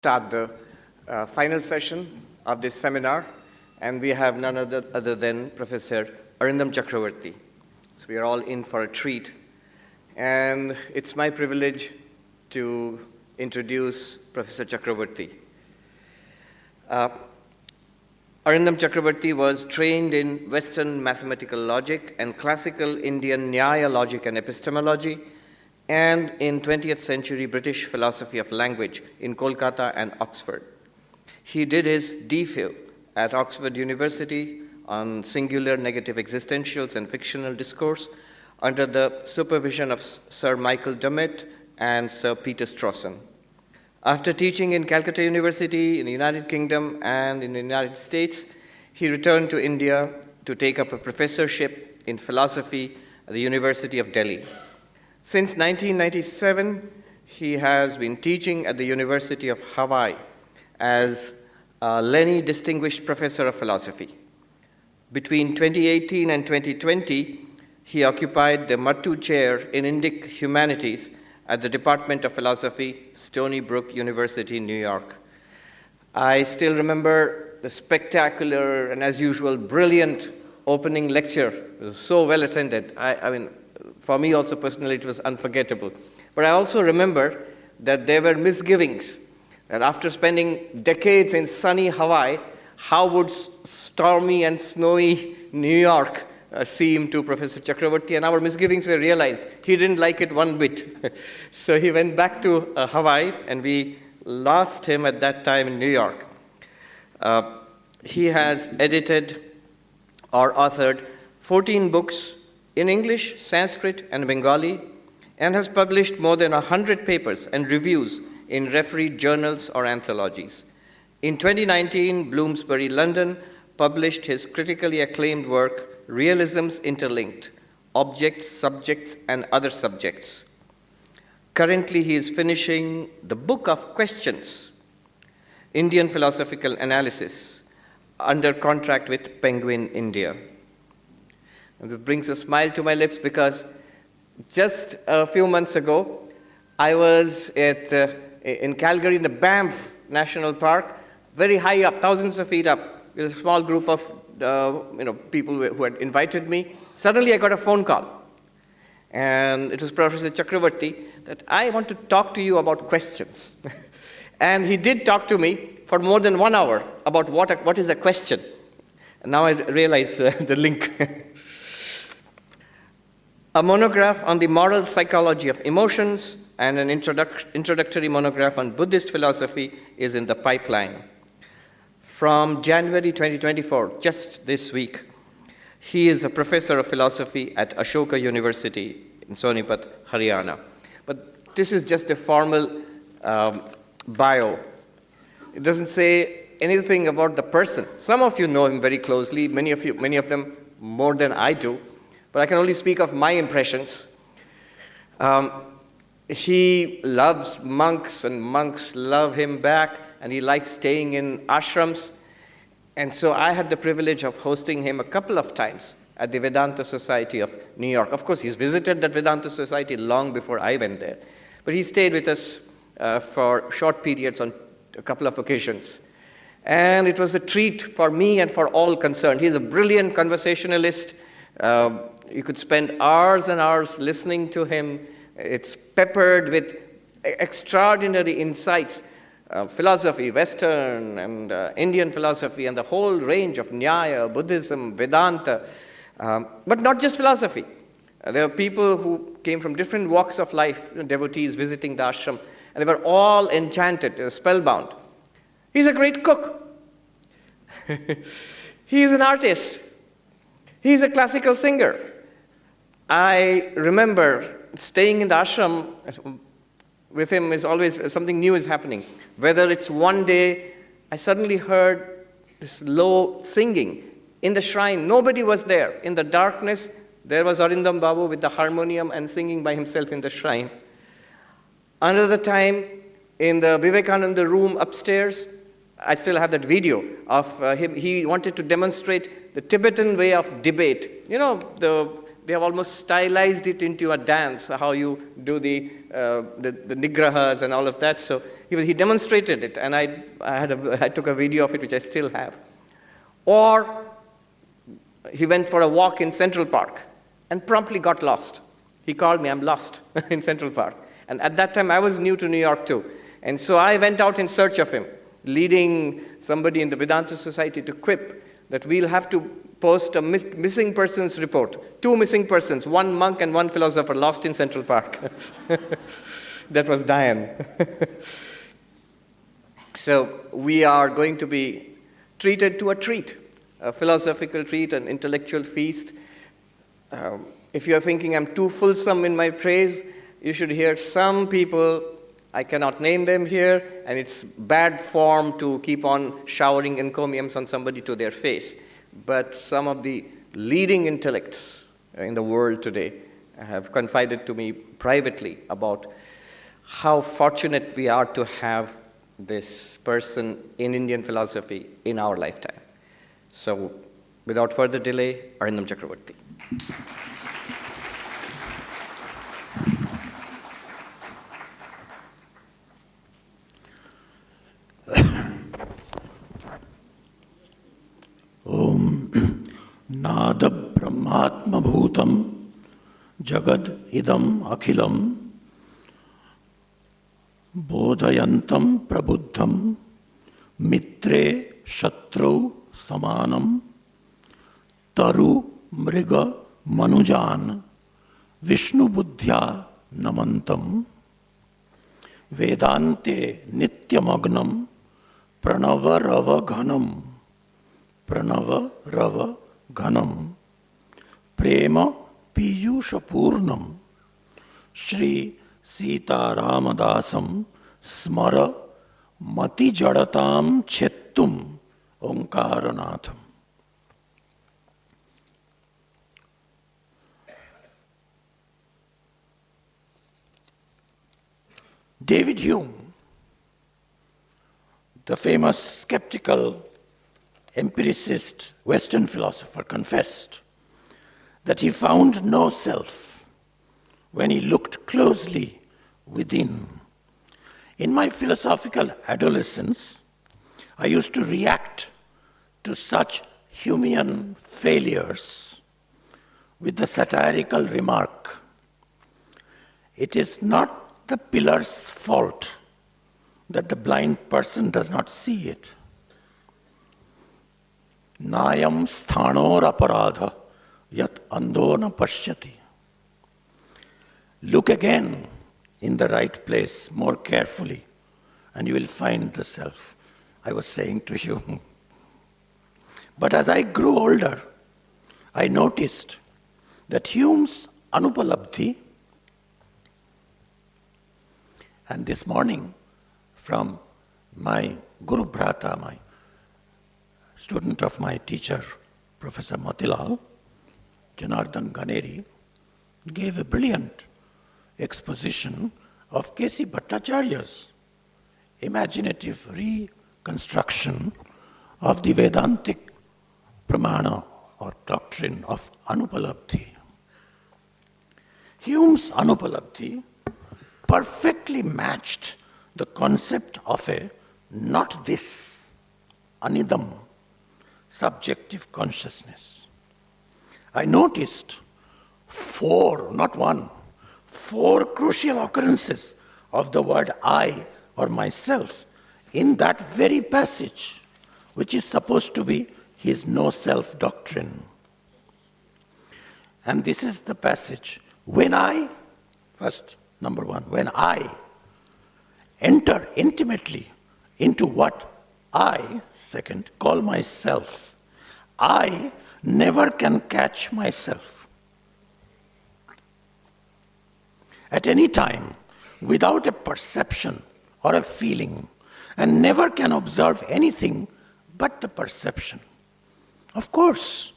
Start the final session of this seminar, and we have none other than Professor Arindam Chakrabarti. So we are all in for a treat, and it's my privilege to introduce Professor Chakrabarti. Arindam Chakrabarti was trained in Western mathematical logic and classical Indian Nyaya logic and epistemology, and in 20th century British philosophy of language in Kolkata and Oxford. He did his DPhil at Oxford University on singular negative existentials and fictional discourse under the supervision of Sir Michael Dummett and Sir Peter Strawson. After teaching in Calcutta University in the United Kingdom and in the United States, he returned to India to take up a professorship in philosophy at the University of Delhi. Since 1997, he has been teaching at the University of Hawaii as a Lenny Distinguished Professor of Philosophy. Between 2018 and 2020, he occupied the Mattu Chair in Indic Humanities at the Department of Philosophy, Stony Brook University, New York. I still remember the spectacular and, as usual, brilliant opening lecture. It was so well attended. I mean, for me also personally, it was unforgettable. But I also remember that there were misgivings that after spending decades in sunny Hawaii, how would stormy and snowy New York seem to Professor Chakrabarti? And our misgivings were realized. He didn't like it one bit. So he went back to Hawaii, and we lost him at that time in New York. He has edited or authored 14 books in English, Sanskrit, and Bengali, and has published more than 100 papers and reviews in refereed journals or anthologies. In 2019, Bloomsbury, London, published his critically acclaimed work, Realisms Interlinked, Objects, Subjects, and Other Subjects. Currently, he is finishing the Book of Questions, Indian Philosophical Analysis, under contract with Penguin India. And it brings a smile to my lips because just a few months ago, I was in Calgary in the Banff National Park, very high up, thousands of feet up, with a small group of people who had invited me. Suddenly I got a phone call, and it was Professor Chakrabarti that I want to talk to you about questions. And he did talk to me for more than 1 hour about what is a question. And now I realize the link. A monograph on the moral psychology of emotions and an introductory monograph on Buddhist philosophy is in the pipeline. From January 2024, just this week, he is a professor of philosophy at Ashoka University in Panipat, Hariyana. But this is just a formal bio. It doesn't say anything about the person. Some of you know him very closely, many of them more than I do. But I can only speak of my impressions. He loves monks, and monks love him back, and he likes staying in ashrams. And so I had the privilege of hosting him a couple of times at the Vedanta Society of New York. Of course, he's visited that Vedanta Society long before I went there. But he stayed with us for short periods on a couple of occasions. And it was a treat for me and for all concerned. He's a brilliant conversationalist. You could spend hours and hours listening to him. It's peppered with extraordinary insights, philosophy, Western and Indian philosophy, and the whole range of Nyaya, Buddhism, Vedanta, but not just philosophy. There were people who came from different walks of life, devotees visiting the ashram, and they were all enchanted, spellbound. He's a great cook. He's an artist. He's a classical singer. I remember staying in the ashram with him is always something new is happening. Whether it's one day, I suddenly heard this low singing in the shrine. Nobody was there. In the darkness, there was Arindam Babu with the harmonium and singing by himself in the shrine. Another time, in the Vivekananda room upstairs, I still have that video of him. He wanted to demonstrate the Tibetan way of debate. They have almost stylized it into a dance, how you do the nigrahas and all of that. So He demonstrated it, and I took a video of it, which I still have. Or he went for a walk in Central Park and promptly got lost. He called me, I'm lost in Central Park. And at that time, I was new to New York too. And so I went out in search of him, leading somebody in the Vedanta Society to quip that we'll have to post a missing persons report. 2 missing persons, 1 monk and 1 philosopher lost in Central Park. That was Diane. So we are going to be treated to a treat, a philosophical treat, an intellectual feast. If you're thinking I'm too fulsome in my praise, you should hear some people, I cannot name them here, and it's bad form to keep on showering encomiums on somebody to their face. But some of the leading intellects in the world today have confided to me privately about how fortunate we are to have this person in Indian philosophy in our lifetime. So, without further delay, Arindam Chakrabarti. नाद ब्रह्मात्म भूतम जगद इदम अखिलम बोधयंतम प्रबुद्धम मित्रे शत्रौ समानम तरु मृग मनुजान विष्णु बुद्ध्या नमंतम वेदांते नित्यमग्नम प्रणव रव घनम प्रेम पीयूषपूर्णम श्री सीतारामदासम स्मर मति जड़ताम छेत्तुम ओंकारनाथम. David Hume, the famous skeptical empiricist Western philosopher, confessed that he found no self when he looked closely within. In my philosophical adolescence, I used to react to such Humean failures with the satirical remark, "It is not the pillar's fault that the blind person does not see it. Nayam sthanor aparadha yat andho na pashyati." Look again in the right place more carefully and you will find the self, I was saying to you. But as I grew older, I noticed that Hume's anupalabdhi, and this morning from my Guru Bhrata, my student of my teacher, Professor Motilal, Janardhan Ganeri, gave a brilliant exposition of K.C. Bhattacharya's imaginative reconstruction of the Vedantic pramana or doctrine of anupalabdhi. Hume's anupalabdhi perfectly matched the concept of a not this, anidam, subjective consciousness. I noticed 4, not 1, 4 crucial occurrences of the word I or myself in that very passage, which is supposed to be his no-self doctrine. And this is the passage. When I, first, number 1, when I enter intimately into what I, second, call myself, I never can catch myself. At any time, without a perception or a feeling, and never can observe anything but the perception. Of course,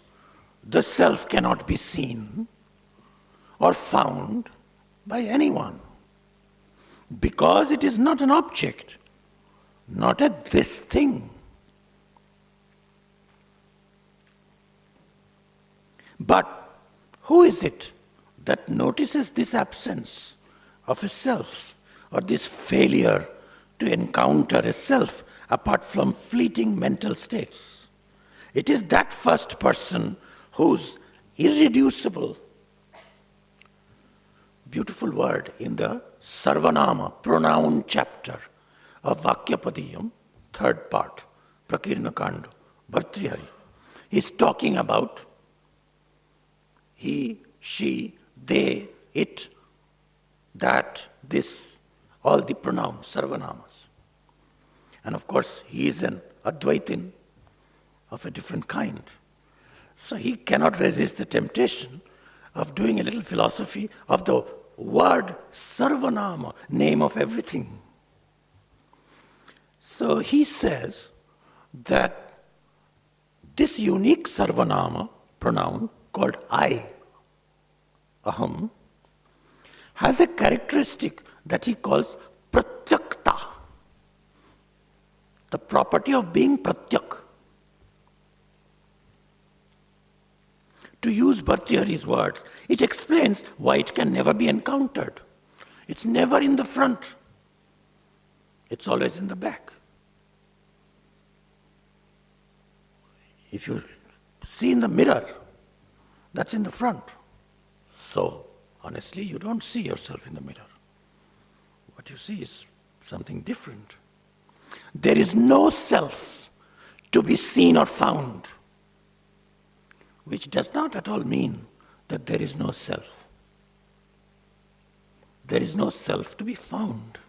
the self cannot be seen or found by anyone, because it is not an object, not a this thing. But who is it that notices this absence of a self or this failure to encounter a self apart from fleeting mental states. It is that first person whose irreducible, beautiful word in the Sarvanama, pronoun chapter of Vakyapadiyam, third part, Prakirna Kanda, Bhartrihari. He's talking about he, she, they, it, that, this, all the pronouns, Sarvanamas. And of course, he is an Advaitin of a different kind. So he cannot resist the temptation of doing a little philosophy of the word Sarvanama, name of everything. So he says that this unique Sarvanama pronoun called I, Aham, has a characteristic that he calls pratyakta, the property of being pratyak. To use Bhartrihari's words, it explains why it can never be encountered. It's never in the front. It's always in the back. If you see in the mirror, that's in the front. So, honestly, you don't see yourself in the mirror. What you see is something different. There is no self to be seen or found, which does not at all mean that there is no self. There is no self to be found.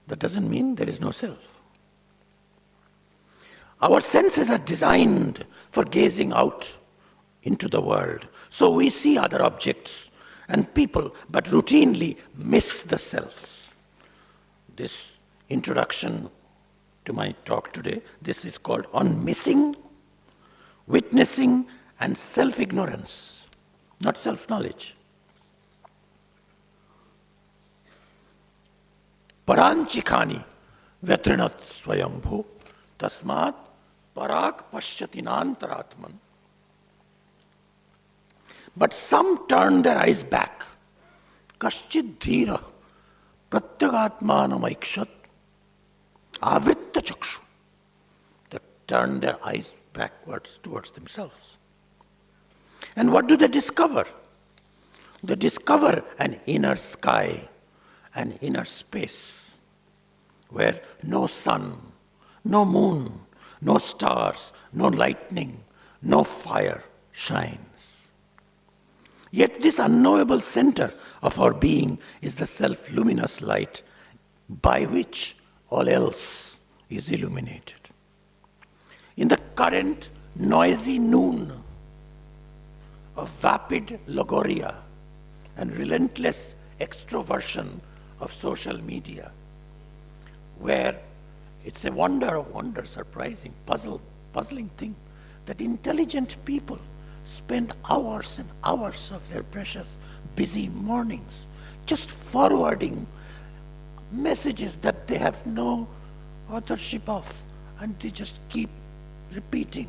That doesn't mean there is no self. Our senses are designed for gazing out into the world. So we see other objects and people, but routinely miss the self. This introduction to my talk today, this is called On Missing, Witnessing, and Self-Ignorance, not self-knowledge. Paranchikhani vyatrinat swayambhu tasmat parak pashyati nantaratman. But some turn their eyes back. Kaschid dhira pratyagatmanam aikshat avritta chakshu. They turn their eyes backwards towards themselves. And what do they discover? They discover an inner sky, an inner space, where no sun, no moon, no stars, no lightning, no fire shines. Yet this unknowable center of our being is the self-luminous light by which all else is illuminated. In the current noisy noon of vapid logoria and relentless extroversion of social media, where it's a wonder of wonders, surprising, puzzling thing that intelligent people spend hours and hours of their precious busy mornings just forwarding messages that they have no authorship of, and they just keep repeating.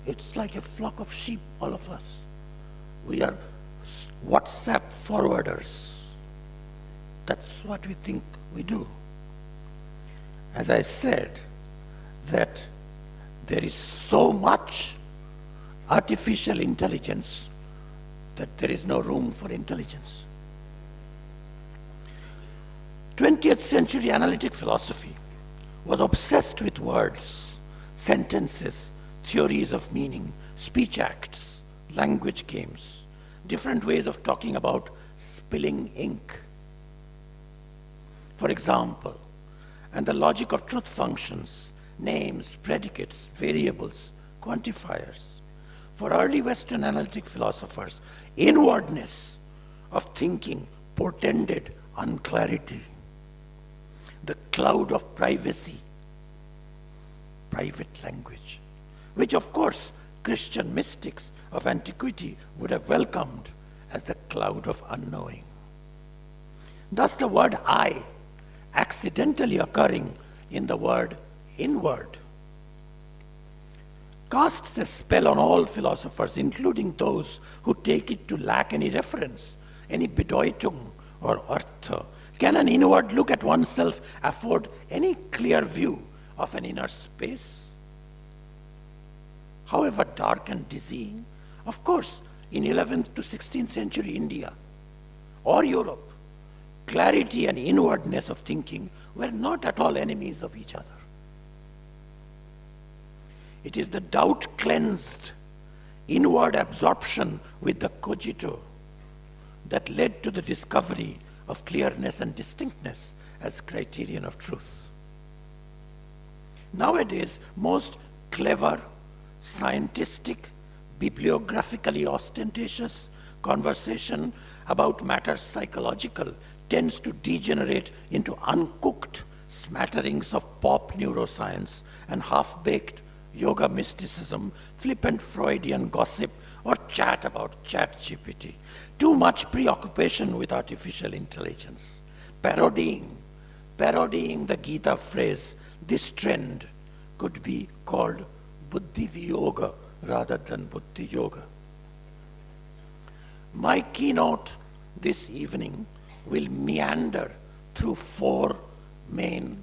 It's like a flock of sheep, all of us. We are WhatsApp forwarders. That's what we think we do. As I said, that there is so much artificial intelligence that there is no room for intelligence. 20th century analytic philosophy was obsessed with words, sentences, theories of meaning, speech acts, language games, different ways of talking about spilling ink, for example, and the logic of truth functions, names, predicates, variables, quantifiers. For early Western analytic philosophers, inwardness of thinking portended unclarity, the cloud of privacy, private language, which of course Christian mystics of antiquity would have welcomed as the cloud of unknowing. Thus the word I, accidentally occurring in the word inward, casts a spell on all philosophers, including those who take it to lack any reference, any Bedeutung or Artha, Can an inward look at oneself afford any clear view of an inner space? However dark and dizzying, of course, in 11th to 16th century India or Europe, clarity and inwardness of thinking were not at all enemies of each other. It is the doubt-cleansed inward absorption with the cogito that led to the discovery of clearness and distinctness as criterion of truth. Nowadays, most clever, scientific, bibliographically ostentatious conversation about matters psychological tends to degenerate into uncooked smatterings of pop neuroscience and half-baked yoga mysticism, flippant Freudian gossip, or chat about ChatGPT. Too much preoccupation with artificial intelligence. Parodying the Gita phrase, this trend could be called Buddhi Viyoga rather than Buddhi Yoga. My keynote this evening will meander through 4 main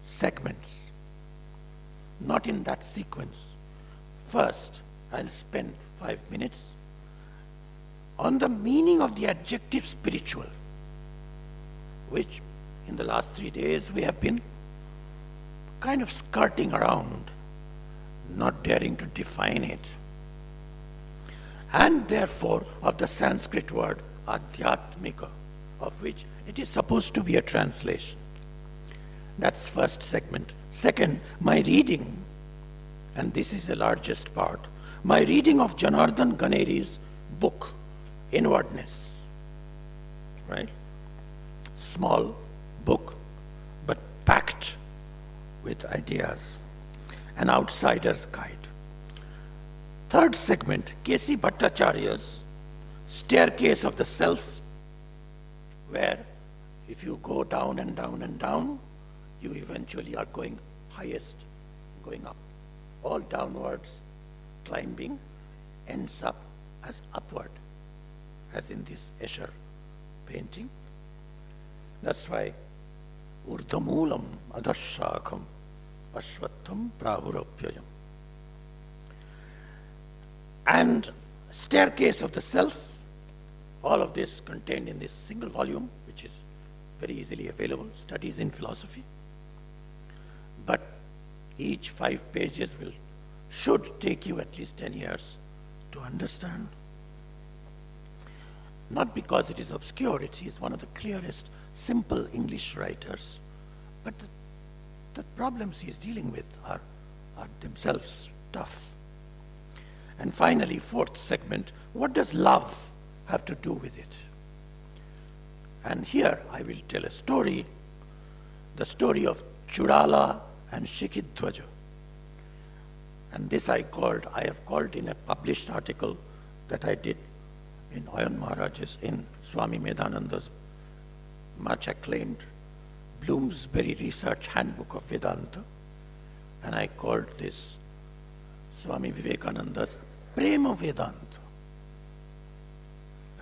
segments, not in that sequence. First, I'll spend 5 minutes on the meaning of the adjective spiritual, which in the last 3 days we have been kind of skirting around, not daring to define it. And therefore of the Sanskrit word adhyatmika, of which it is supposed to be a translation. That's first segment. Second, my reading, and this is the largest part, my reading of Janardhan Ganeri's book, Inwardness. Right? Small book, but packed with ideas. An outsider's guide. Third segment, K.C. Bhattacharya's Staircase of the Self, where if you go down and down and down, you eventually are going highest, going up. All downwards climbing ends up as upward, as in this Escher painting. That's why urdhamulam adhashakam ashwatham prahurapyayam. And Staircase of the Self, all of this contained in this single volume, which is very easily available, Studies in Philosophy. But each 5 pages should take you at least 10 years to understand. Not because it is obscure, it is one of the clearest, simple English writers, but the problems he is dealing with are themselves tough. And finally, fourth segment, what does love have to do with it? And here I will tell a story, the story of Chudala and Shikhidhwaja. And this I have called in a published article that I did in Ayan Maharaj's, in Swami Medhananda's much acclaimed Bloomsbury Research Handbook of Vedanta. And I called this Swami Vivekananda's Prema Vedanta.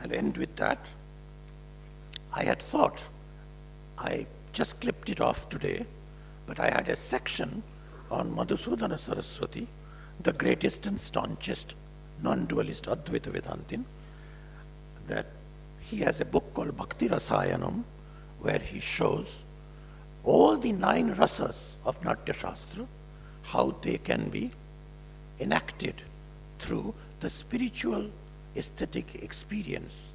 I'll end with that. I had thought, I just clipped it off today, but I had a section on Madhusudana Saraswati, the greatest and staunchest non-dualist Advaita Vedantin, that he has a book called Bhakti Rasayanam, where he shows all the 9 rasas of Natya Shastra, how they can be enacted through the spiritual aesthetic experience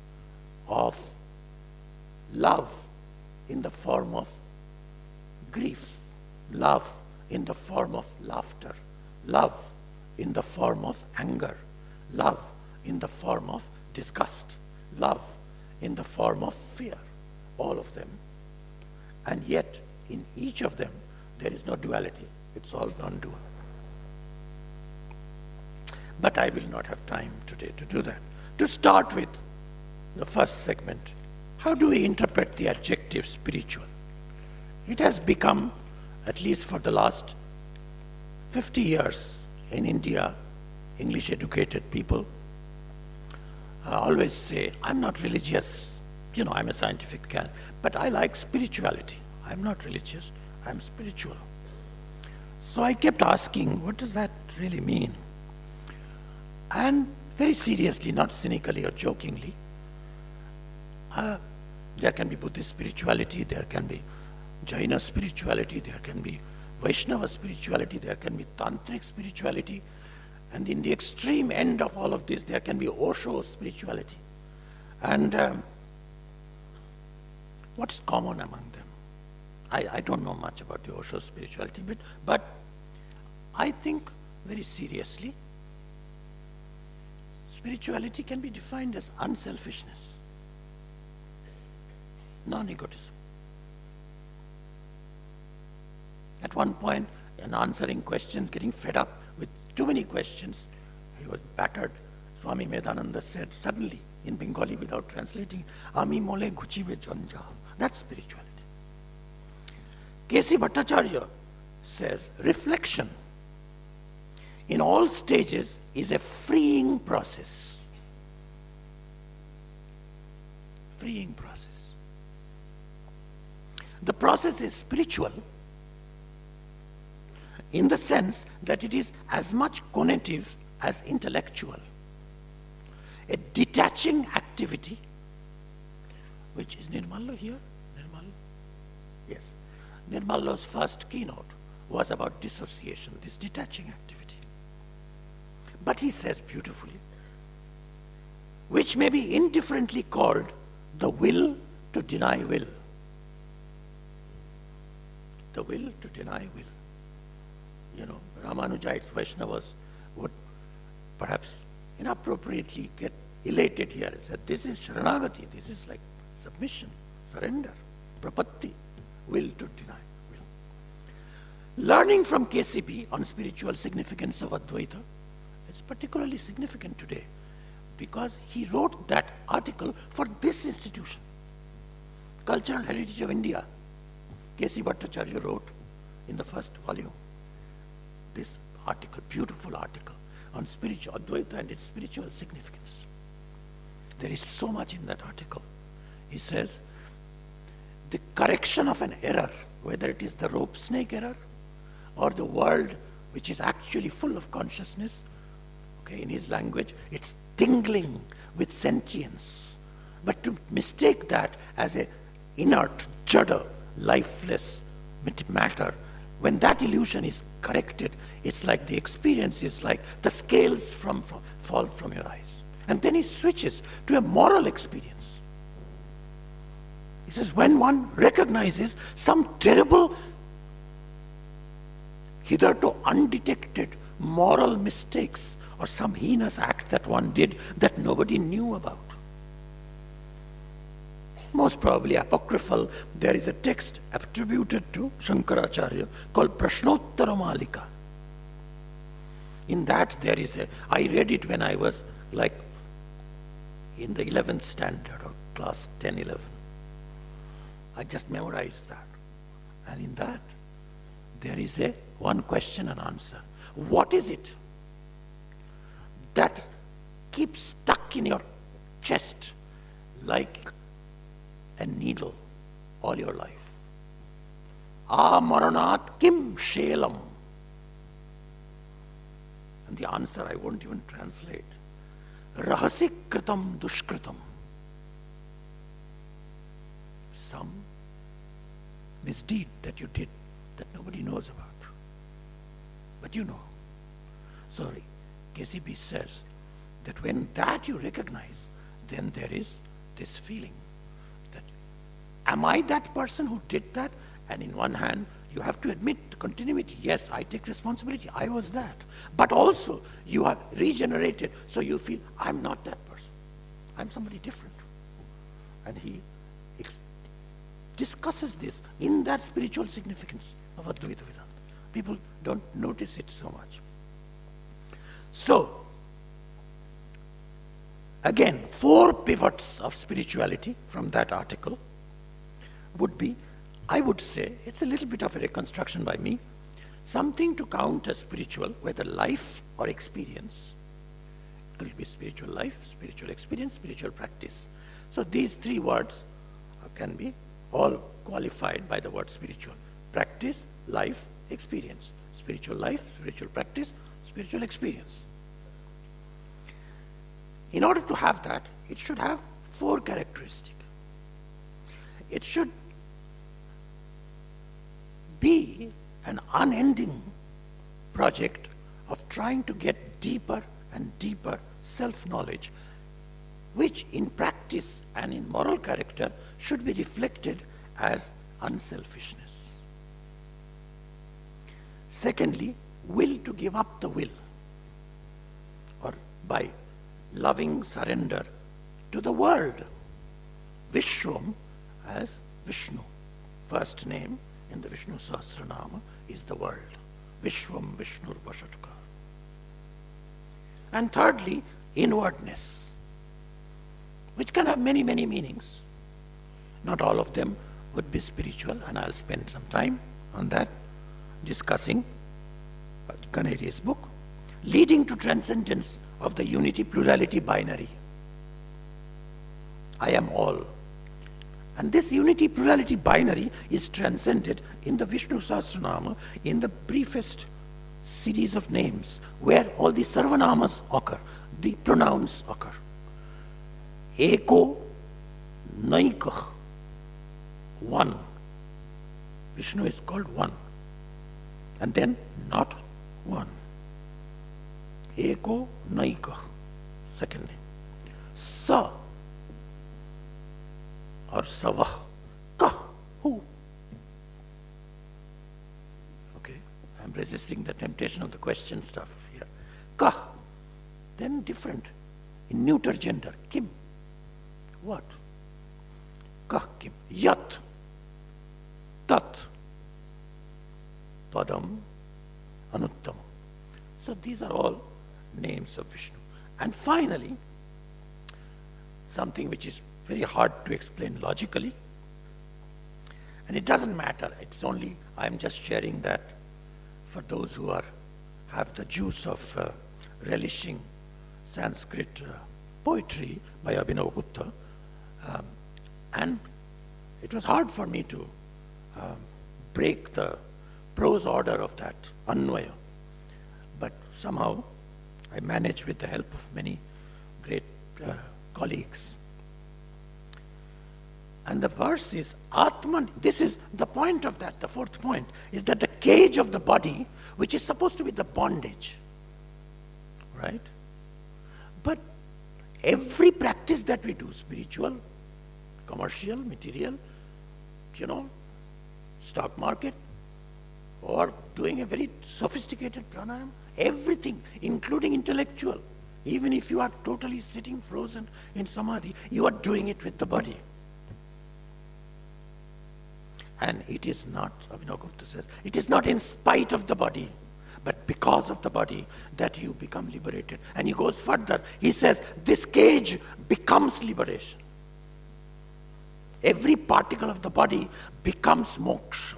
of love in the form of grief, love in the form of laughter, love in the form of anger, love in the form of disgust, love in the form of fear, all of them. And yet, in each of them, there is no duality. It's all non-dual. But I will not have time today to do that. To start with the first segment, how do we interpret the adjective spiritual? It has become, at least for the last 50 years in India, English educated people always say, I'm not religious, I'm a scientific guy, but I like spirituality. I'm not religious, I'm spiritual. So I kept asking, what does that really mean? And very seriously, not cynically or jokingly, there can be Buddhist spirituality, there can be Jaina spirituality, there can be Vaishnava spirituality, there can be Tantric spirituality, and in the extreme end of all of this, there can be Osho spirituality. And what's common among them? I don't know much about the Osho spirituality, but I think very seriously, spirituality can be defined as unselfishness, non-egotism. At one point, in answering questions, getting fed up with too many questions, he was battered. Swami Medananda said suddenly in Bengali without translating, Ami mole ghuchibe janja. That's spirituality. K.C. Bhattacharya says, reflection in all stages is a freeing process. Freeing process. The process is spiritual in the sense that it is as much cognitive as intellectual. A detaching activity, which is Nirmala here? Nirmala? Yes. Nirmala's first keynote was about dissociation, this detaching activity. But he says beautifully, which may be indifferently called the will to deny will. The will to deny will. Ramanujites, Vaishnavas would perhaps inappropriately get elated here and said, this is Sharanagati, this is like submission, surrender, prapatti, will to deny will. Learning from KCB on spiritual significance of Advaita is particularly significant today because he wrote that article for this institution, Cultural Heritage of India. K.C. Bhattacharya wrote in the first volume this article, beautiful article on spiritual Advaita and its spiritual significance. There is so much in that article. He says, the correction of an error, whether it is the rope snake error or the world which is actually full of consciousness, in his language, it's tingling with sentience. But to mistake that as an inert, jada, lifeless matter, when that illusion is corrected, it's like the experience is like the scales fall from your eyes. And then he switches to a moral experience. He says, when one recognizes some terrible, hitherto undetected moral mistakes or some heinous act that one did that nobody knew about. Most probably apocryphal, there is a text attributed to Shankaracharya called Prashnottara Malika. In that there is I read it when I was like in the 11th standard or class 10, 11. I just memorized that. And in that, there is one question and answer. What is it that keeps stuck in your chest like a needle all your life? Amaranat kim shelam. And the answer I won't even translate. Rahasik kritam dushkritam. Some misdeed that you did that nobody knows about. But you know. Sorry, KCB says that when that you recognize, then there is this feeling that, am I that person who did that? And in one hand, you have to admit continuity. Yes, I take responsibility. I was that. But also, you are regenerated, so you feel, I'm not that person. I'm somebody different. And he discusses this in that spiritual significance of Advaita Vedanta. People don't notice it so much. So, again, 4 pivots of spirituality from that article would be, I would say, it's a little bit of a reconstruction by me, something to count as spiritual, whether life or experience. It will be spiritual life, spiritual experience, spiritual practice. So these three words can be all qualified by the word spiritual. Practice, life, experience. Spiritual life, spiritual practice, spiritual experience. In order to have that, it should have four characteristics. It should be an unending project of trying to get deeper and deeper self-knowledge, which in practice and in moral character should be reflected as unselfishness. Secondly, will to give up the will, or by loving surrender to the world. Vishwam as Vishnu. First name in the Vishnu Sahasranama is the world. Vishwam Vishnur Vashatka. And thirdly, inwardness, which can have many, many meanings. Not all of them would be spiritual, and I'll spend some time on that, discussing Kaneri's book, leading to transcendence of the unity-plurality binary. I am all. And this unity-plurality binary is transcended in the Vishnu Sahasranama, in the briefest series of names, where all the sarvanamas occur, the pronouns occur. Eko naikah, one. Vishnu is called one. And then not one. Eko naikah, second name. Sa, or savah, kah, who? Okay, I'm resisting the temptation of the question stuff here. Kah, then different, in neuter gender, kim, what? Kah kim, yat, tat, padam, anuttam. So these are all names of Vishnu. And finally, something which is very hard to explain logically, and it doesn't matter, it's only, I'm just sharing that for those who have the juice of relishing Sanskrit poetry by Abhinavagupta, and it was hard for me to break the prose order of that Anvaya, but somehow I managed with the help of many great colleagues. And the verse is Atman. This is the point of that, the fourth point, is that the cage of the body, which is supposed to be the bondage, right? But every practice that we do, spiritual, commercial, material, stock market, or doing a very sophisticated pranayama, everything, including intellectual, even if you are totally sitting frozen in samadhi, you are doing it with the body. And it is not, Abhinavagupta says, it is not in spite of the body, but because of the body that you become liberated. And he goes further. He says, this cage becomes liberation. Every particle of the body becomes moksha.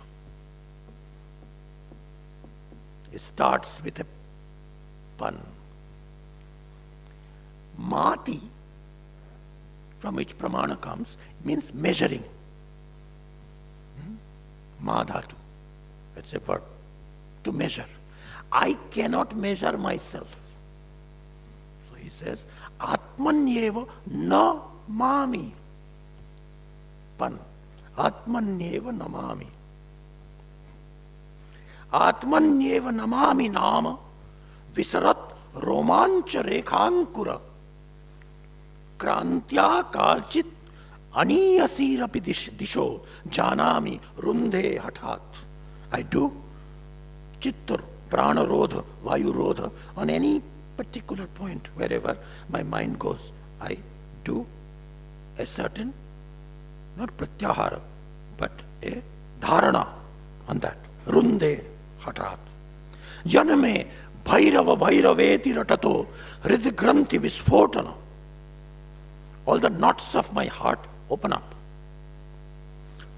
It starts with a pan. Mati, from which pramana comes, means measuring. Madhatu, it's a verb, to measure. I cannot measure myself. So he says, Atmanyeva na mami. Pan. Atmanyeva namami. Atmanyeva namami nama visarat romancha rekhankura krantya kalchit aniyasirapi disho janami rundhe hathat. I do chittur, prana rodha, vayu rodha on any particular point, wherever my mind goes. I do a certain, not pratyahara, but a dharana on that. Rundhe hathat. Janame bhairava bhairaveti ratato hridgranthi visphotana. All the knots of my heart open up.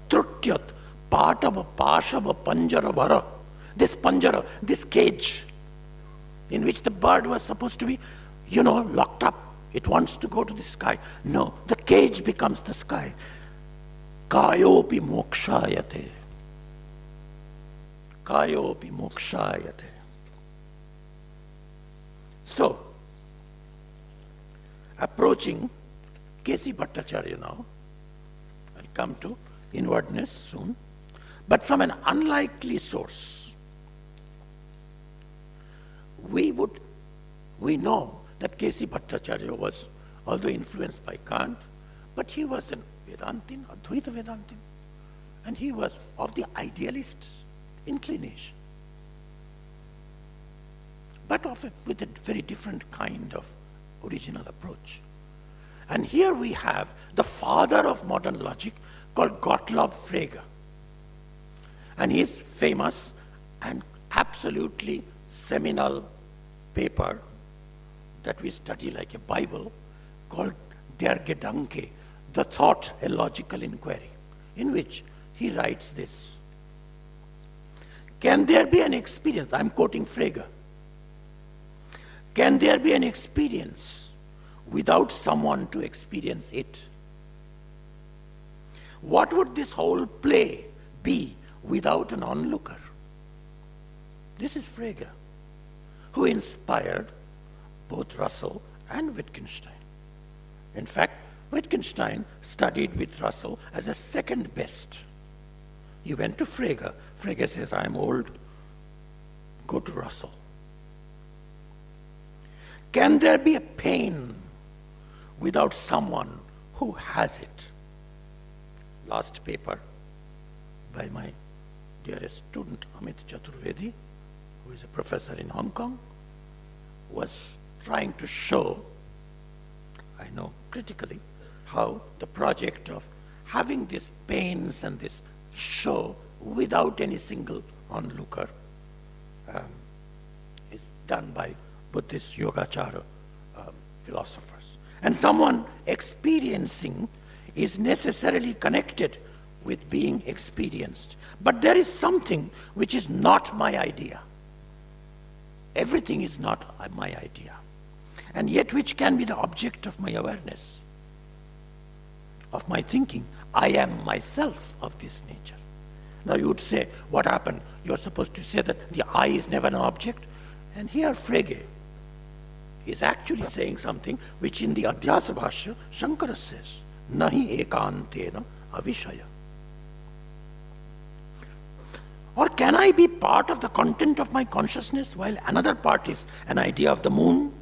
Trutyat patava pashava panjara bhara. This panjara, this cage in which the bird was supposed to be, locked up It wants to go to the sky. No, the cage becomes the sky. Kayopi mokshayate. Kayopi mokshayate. So, approaching K.C. Bhattacharya now, I'll come to inwardness soon, but from an unlikely source. We know that K.C. Bhattacharya was, although influenced by Kant, but he was an Vedantin, Advaita Vedantin, and he was of the idealist inclination, but with a very different kind of original approach. And here we have the father of modern logic called Gottlob Frege. And his famous and absolutely seminal paper that we study like a Bible called Der Gedanke, the thought, a logical inquiry, in which he writes this. Can there be an experience, I'm quoting Frege, can there be an experience without someone to experience it? What would this whole play be without an onlooker? This is Frege, who inspired both Russell and Wittgenstein. In fact, Wittgenstein studied with Russell as a second best. He went to Frege. Frege says, I'm old, go to Russell. Can there be a pain without someone who has it? Last paper by my dearest student, Amit Chaturvedi, who is a professor in Hong Kong, was trying to show, I know critically, how the project of having these pains and this show without any single onlooker is done by Buddhist Yogacara philosophers. And someone experiencing is necessarily connected with being experienced. But there is something which is not my idea. Everything is not my idea, and yet which can be the object of my awareness, of my thinking. I am myself of this nature. Now you would say, what happened? You're supposed to say that the I is never an object. And here Frege is actually saying something which in the Adhyasa Bhashya, Shankara says, Nahi ekantena avishaya. Or can I be part of the content of my consciousness while another part is an idea of the moon?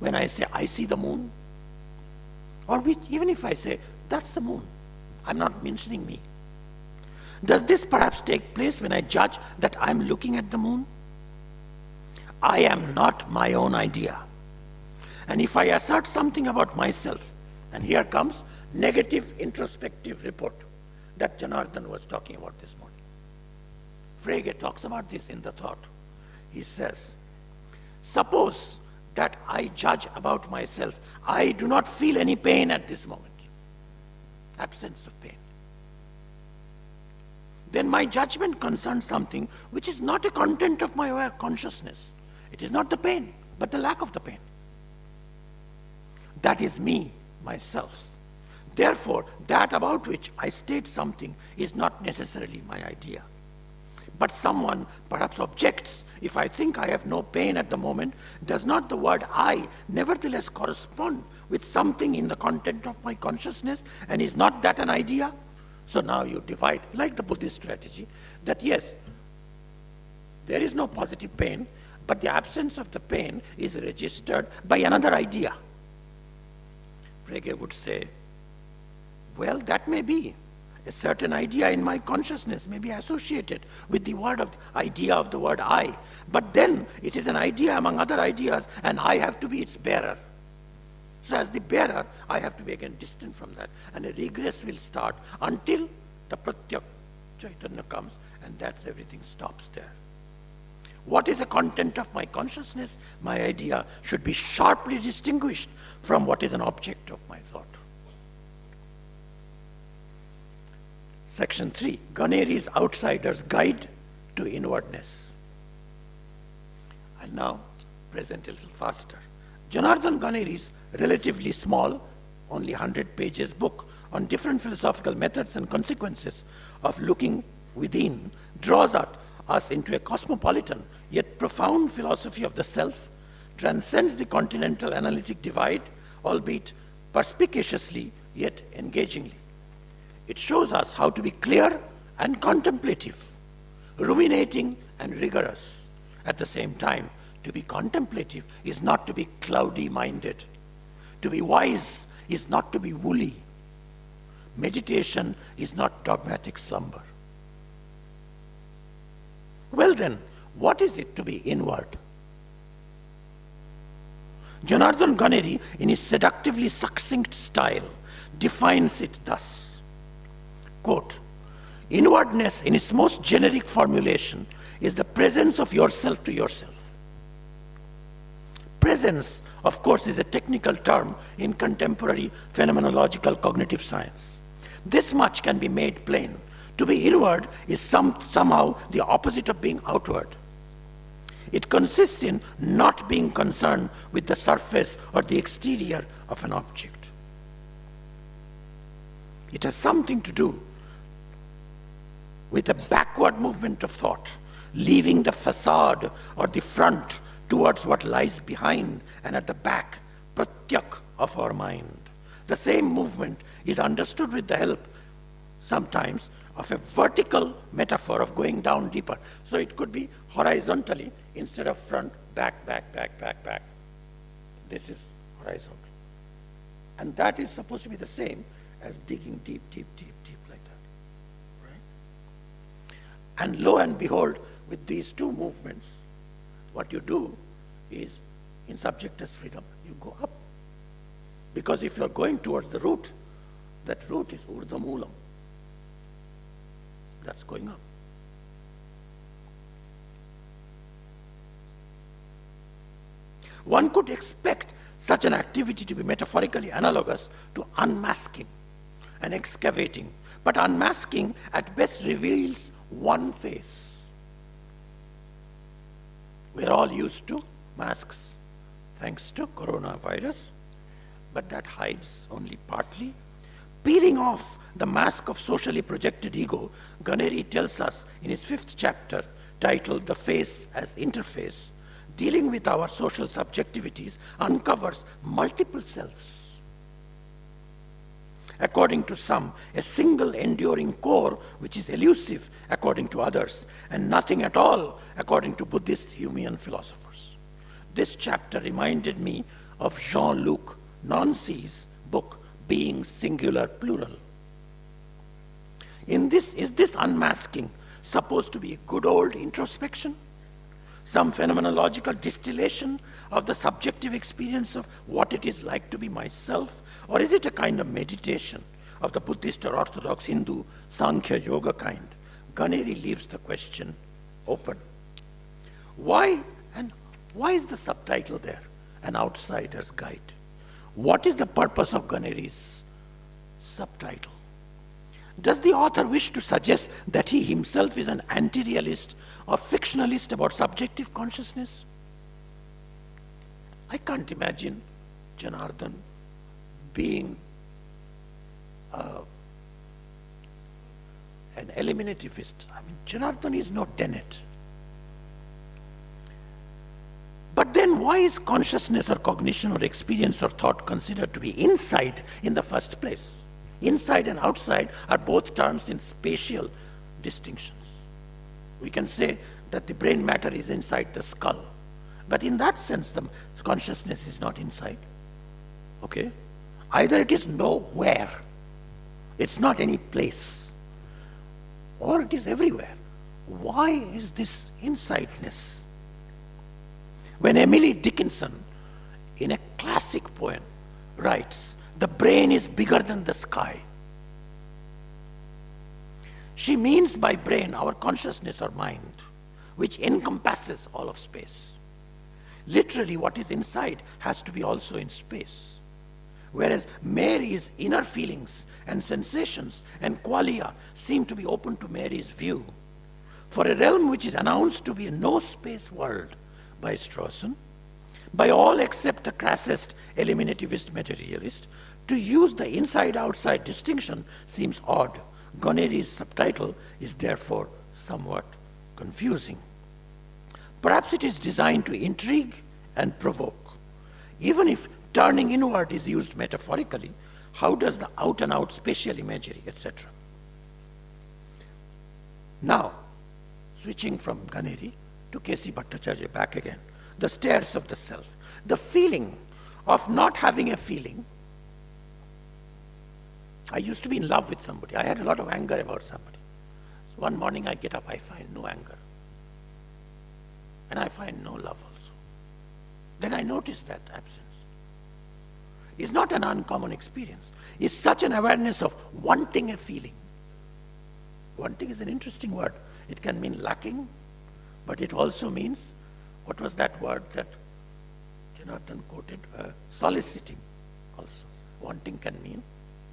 When I say, I see the moon. Or even if I say, that's the moon, I'm not mentioning me. Does this perhaps take place when I judge that I'm looking at the moon? I am not my own idea. And if I assert something about myself, and here comes negative introspective report that Janardhan was talking about this morning. Frege talks about this in the thought. He says, suppose that I judge about myself, I do not feel any pain at this moment. Absence of pain. Then my judgment concerns something which is not a content of my aware consciousness. It is not the pain, but the lack of the pain. That is me, myself. Therefore, that about which I state something is not necessarily my idea. But someone perhaps objects, if I think I have no pain at the moment, does not the word I nevertheless correspond with something in the content of my consciousness, and is not that an idea? So now you divide, like the Buddhist strategy, that yes, there is no positive pain, but the absence of the pain is registered by another idea. Frege would say, well, that may be. A certain idea in my consciousness may be associated with the idea of the word I. But then it is an idea among other ideas, and I have to be its bearer. So as the bearer, I have to be again distant from that. And a regress will start until the Pratyak Chaitanya comes, and that's everything stops there. What is the content of my consciousness? My idea should be sharply distinguished from what is an object of my thought. Section 3, Ganeri's Outsider's Guide to Inwardness. I'll now present a little faster. Janardhan Ganeri's relatively small, only 100 pages book on different philosophical methods and consequences of looking within draws us into a cosmopolitan yet profound philosophy of the self, transcends the continental analytic divide, albeit perspicaciously yet engagingly. It shows us how to be clear and contemplative, ruminating and rigorous. At the same time, to be contemplative is not to be cloudy-minded. To be wise is not to be woolly. Meditation is not dogmatic slumber. Well then, what is it to be inward? Janardhan Ganeri, in his seductively succinct style, defines it thus, quote, "Inwardness in its most generic formulation is the presence of yourself to yourself." Presence, of course, is a technical term in contemporary phenomenological cognitive science. This much can be made plain. To be inward is somehow the opposite of being outward. It consists in not being concerned with the surface or the exterior of an object. It has something to do with a backward movement of thought, leaving the facade or the front towards what lies behind and at the back, pratyak, of our mind. The same movement is understood with the help, sometimes, of a vertical metaphor of going down deeper. So it could be horizontally instead of front, back, back, back, back, back. This is horizontal. And that is supposed to be the same as digging deep, deep, deep, deep like that. Right? And lo and behold, with these two movements, what you do is, in subjectus freedom, you go up. Because if you're going towards the root, that root is urdhamulam. That's going up. One could expect such an activity to be metaphorically analogous to unmasking and excavating, but unmasking at best reveals one face. We're all used to masks, thanks to coronavirus, but that hides only partly. Peeling off the mask of socially projected ego, Ganeri tells us in his 5th chapter, titled The Face as Interface, dealing with our social subjectivities uncovers multiple selves. According to some, a single enduring core which is elusive according to others, and nothing at all according to Buddhist Humean philosophers. This chapter reminded me of Jean-Luc Nancy's book, Being Singular Plural. Is this unmasking supposed to be a good old introspection? Some phenomenological distillation of the subjective experience of what it is like to be myself? Or is it a kind of meditation of the Buddhist or Orthodox Hindu Sankhya Yoga kind? Ganeri leaves the question open. Why is the subtitle there? An outsider's guide. What is the purpose of Ganeri's subtitle? Does the author wish to suggest that he himself is an anti-realist or fictionalist about subjective consciousness? I can't imagine Janardhan being an eliminativist. I mean, Janardhan is no Dennett. But then why is consciousness or cognition or experience or thought considered to be inside in the first place? Inside and outside are both terms in spatial distinctions. We can say that the brain matter is inside the skull. But in that sense, the consciousness is not inside. Okay? Either it is nowhere, it's not any place, or it is everywhere. Why is this insideness? When Emily Dickinson, in a classic poem, writes, "The brain is bigger than the sky," she means by brain our consciousness or mind, which encompasses all of space. Literally, what is inside has to be also in space. Whereas Mary's inner feelings and sensations and qualia seem to be open to Mary's view. For a realm which is announced to be a no-space world by Strawson, By all except the crassest eliminativist materialist, to use the inside-outside distinction seems odd. Goneri's subtitle is therefore somewhat confusing. Perhaps it is designed to intrigue and provoke. Even if turning inward is used metaphorically, how does the out-and-out spatial imagery, etc.? Now, switching from Ganeri to K.C. Bhattacharya back again, the stairs of the self, the feeling of not having a feeling. I used to be in love with somebody. I had a lot of anger about somebody. So one morning I get up, I find no anger. And I find no love also. Then I notice that absence. It's not an uncommon experience. It's such an awareness of wanting a feeling. Wanting is an interesting word. It can mean lacking, but it also means, what was that word that Jonathan quoted? Soliciting also. Wanting can mean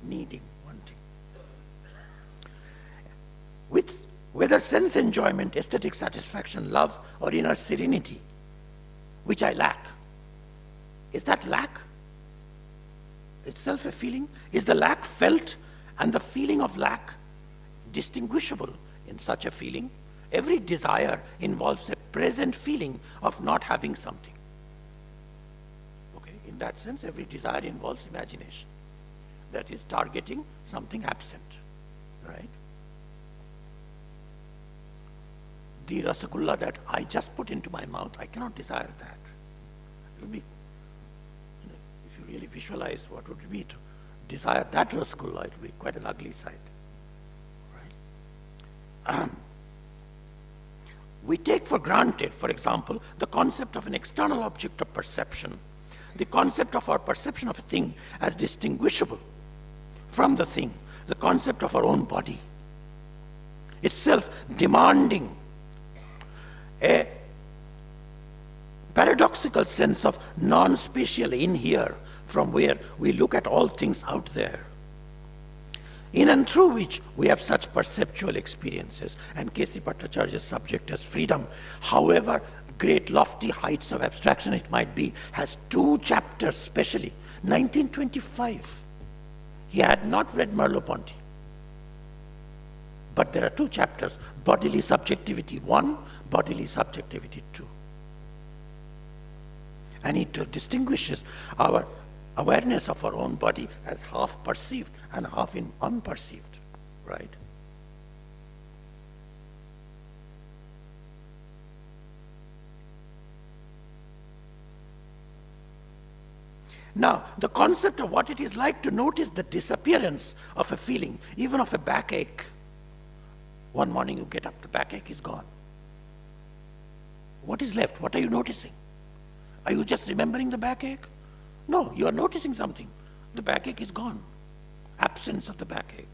needing, wanting. With whether sense enjoyment, aesthetic satisfaction, love, or inner serenity, which I lack. Is that lack itself a feeling? Is the lack felt and the feeling of lack distinguishable in such a feeling? Every desire involves a present feeling of not having something. Okay, in that sense, every desire involves imagination. That is targeting something absent, right? The rasagulla that I just put into my mouth, I cannot desire that. It would be, if you really visualize what would it be to desire that rasagulla, it would be quite an ugly sight. Right? We take for granted, for example, the concept of an external object of perception, the concept of our perception of a thing as distinguishable from the thing, the concept of our own body, itself demanding a paradoxical sense of non-spatial in here, from where we look at all things out there, in and through which we have such perceptual experiences. And K.C. Bhattacharya's subject as freedom, however great lofty heights of abstraction it might be, has 2 chapters specially. 1925. He had not read Merleau-Ponty. But there are 2 chapters, bodily subjectivity 1, bodily subjectivity 2. And it distinguishes our awareness of our own body as half perceived and half unperceived, right? Now, the concept of what it is like to notice the disappearance of a feeling, even of a backache. One morning you get up, the backache is gone. What is left? What are you noticing? Are you just remembering the backache? No, you are noticing something. The backache is gone. Absence of the backache.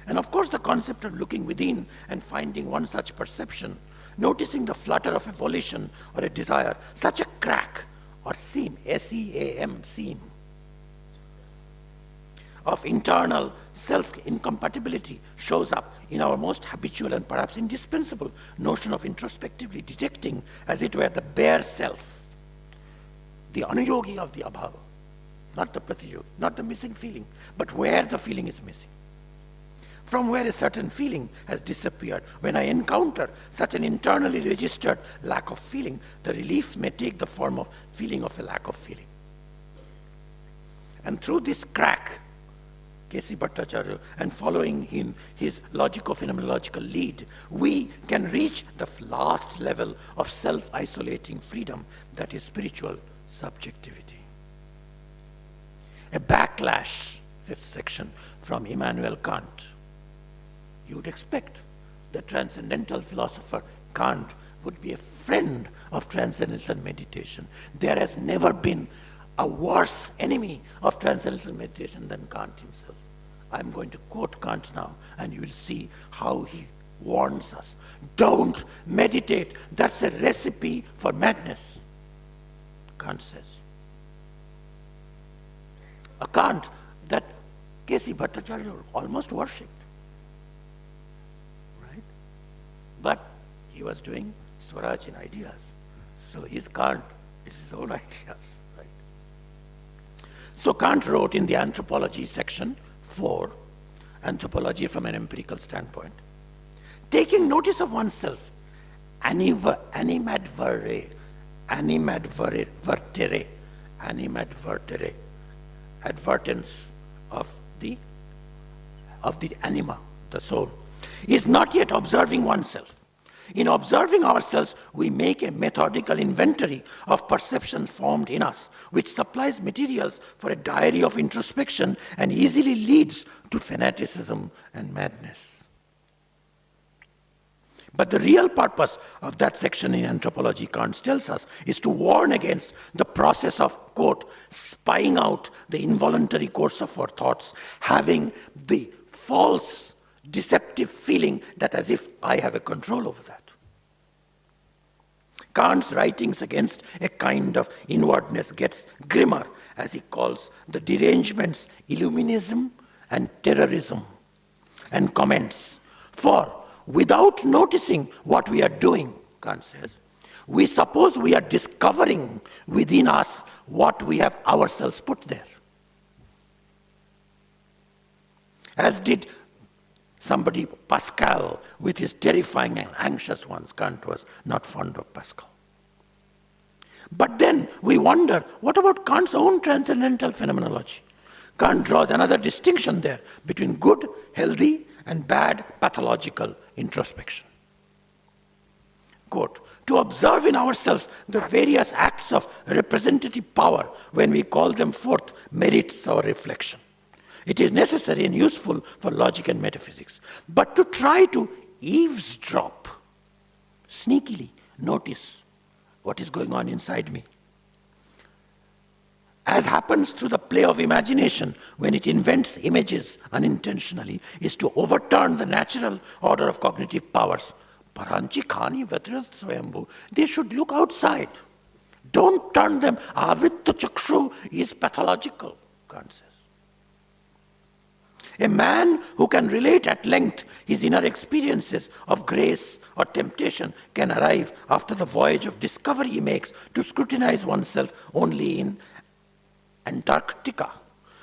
And of course, the concept of looking within and finding one such perception, noticing the flutter of a volition or a desire, such a crack or seam, S-E-A-M, seam, of internal self-incompatibility shows up in our most habitual and perhaps indispensable notion of introspectively detecting, as it were, the bare self, the anuyogi of the abhava, not the pratiyogi, not the missing feeling, but where the feeling is missing. From where a certain feeling has disappeared. When I encounter such an internally registered lack of feeling, the relief may take the form of feeling of a lack of feeling. And through this crack, K.C. Bhattacharya, and following in his logico-phenomenological lead, we can reach the last level of self-isolating freedom, that is spiritual subjectivity. A backlash, 5th section, from Immanuel Kant. You would expect the transcendental philosopher Kant would be a friend of transcendental meditation. There has never been a worse enemy of transcendental meditation than Kant himself. I'm going to quote Kant now, and you will see how he warns us. Don't meditate. That's a recipe for madness, Kant says. A Kant that K.C. Bhattacharya almost worshipped. Right? But he was doing Swaraj in ideas. So his Kant It's his own ideas. Right? So Kant wrote in the Anthropology section 4, Anthropology from an Empirical Standpoint, taking notice of oneself, animadvertere, advertence of the anima, the soul, is not yet observing oneself. In observing ourselves, we make a methodical inventory of perceptions formed in us, which supplies materials for a diary of introspection and easily leads to fanaticism and madness. But the real purpose of that section in Anthropology, Kant tells us, is to warn against the process of, quote, spying out the involuntary course of our thoughts, having the false, deceptive feeling that as if I have a control over that. Kant's writings against a kind of inwardness gets grimmer as he calls the derangements illuminism and terrorism, and comments, for without noticing what we are doing, Kant says, we suppose we are discovering within us what we have ourselves put there. As did somebody, Pascal, with his terrifying and anxious ones. Kant was not fond of Pascal. But then we wonder, what about Kant's own transcendental phenomenology? Kant draws another distinction there between good, healthy, and bad, pathological introspection. Quote, to observe in ourselves the various acts of representative power when we call them forth merits our reflection. It is necessary and useful for logic and metaphysics. But to try to eavesdrop, sneakily notice what is going on inside me, as happens through the play of imagination when it invents images unintentionally, is to overturn the natural order of cognitive powers. Paranchi khani vatrirat swayambhu. They should look outside. Don't turn them. Avritta chakshu is pathological, Kant says. A man who can relate at length his inner experiences of grace or temptation can arrive after the voyage of discovery he makes to scrutinize oneself only in Antarctica.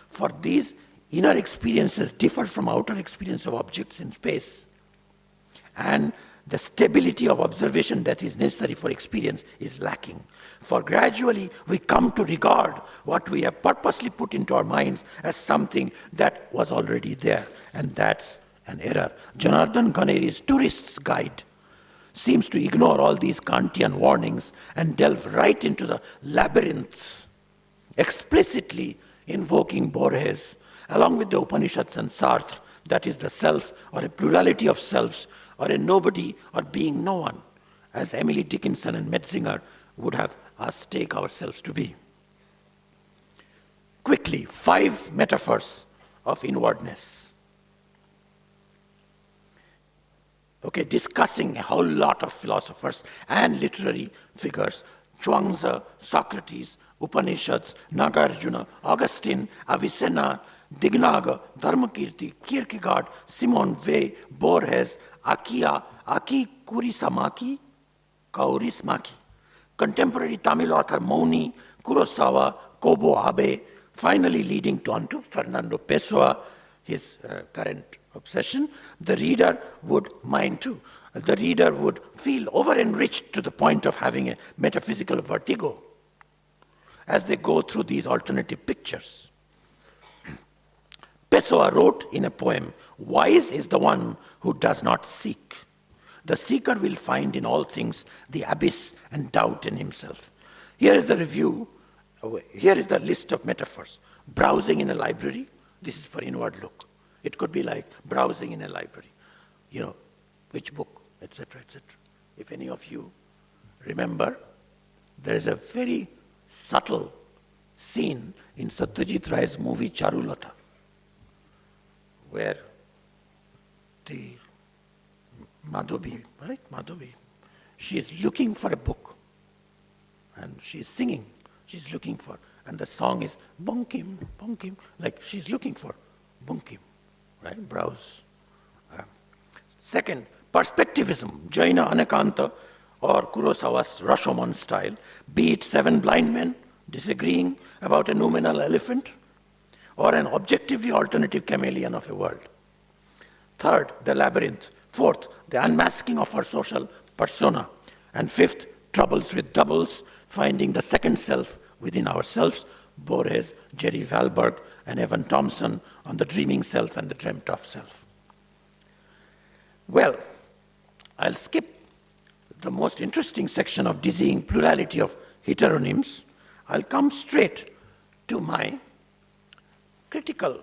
For these inner experiences differ from outer experience of objects in space. And the stability of observation that is necessary for experience is lacking. For gradually we come to regard what we have purposely put into our minds as something that was already there. And that's an error. Janardhan Ganeri's Tourist's Guide seems to ignore all these Kantian warnings and delve right into the labyrinth, explicitly invoking Borges, along with the Upanishads and Sartre, that is the self or a plurality of selves, or a nobody or being no one, as Emily Dickinson and Metzinger would have us take ourselves to be. Quickly, 5 metaphors of inwardness. Okay, discussing a whole lot of philosophers and literary figures, Chuang-Tzu, Socrates, Upanishads, Nagarjuna, Augustine, Avicenna, Dignaga, Dharmakirti, Kierkegaard, Simone Weil, Borges, Aki Kaurismäki, contemporary Tamil author Mouni, Kurosawa, Kobo Abe, finally leading onto Fernando Pessoa, his current obsession. The reader would mind too. The reader would feel over-enriched to the point of having a metaphysical vertigo as they go through these alternative pictures. Pessoa wrote in a poem, "Wise is the one who does not seek. The seeker will find in all things the abyss and doubt in himself." Here is the review. Here is the list of metaphors. Browsing in a library. This is for inward look. It could be like browsing in a library. Which book, etc., etc. If any of you remember, there is a very subtle scene in Satyajit Ray's movie Charulata, where the Madhavi, she is looking for a book, and she is singing. She's looking for, and the song is Bunkim, Bunkim, like she's looking for Bunkim, right? Browse. Second, perspectivism. Jaina Anekanta or Kurosawa's Rashomon style, be it seven blind men disagreeing about a noumenal elephant, or an objectively alternative chameleon of a world. Third, the labyrinth. Fourth, the unmasking of our social persona. And fifth, troubles with doubles, finding the second self within ourselves. Borges, Jerry Wahlberg, and Evan Thompson on the dreaming self and the dreamt of self. Well, I'll skip the most interesting section of dizzying plurality of heteronyms. I'll come straight to my critical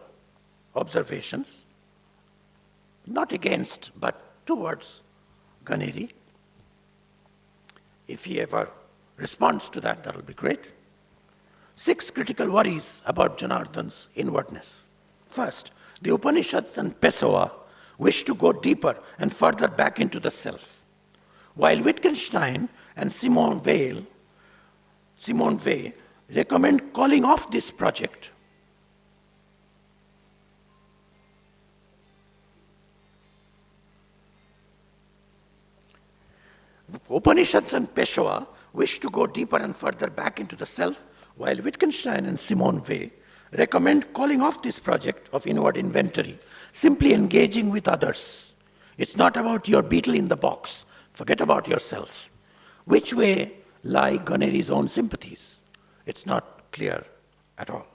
observations, not against, but towards Ganeri. If he ever responds to that, that'll be great. 6 critical worries about Janardhan's inwardness. First, the Upanishads and Pessoa wish to go deeper and further back into the self, while Wittgenstein and Simone Weil recommend calling off this project. Upanishads and Pessoa wish to go deeper and further back into the self, while Wittgenstein and Simone Weil recommend calling off this project of inward inventory, simply engaging with others. It's not about your beetle in the box. Forget about yourself. Which way lie Ganeri's own sympathies? It's not clear at all.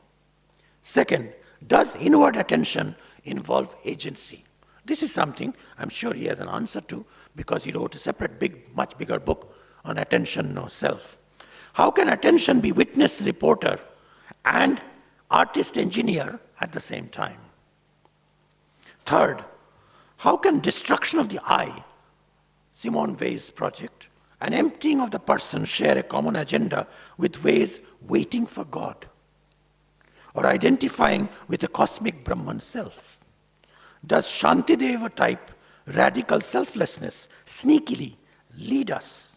Second, does inward attention involve agency? This is something I'm sure he has an answer to, because he wrote a separate, much bigger book on attention, no self. How can attention be witness, reporter, and artist engineer at the same time? Third, how can destruction of the I, Simone Weil's project, and emptying of the person share a common agenda with Weil's waiting for God, or identifying with a cosmic Brahman self? Does Shantideva type radical selflessness sneakily lead us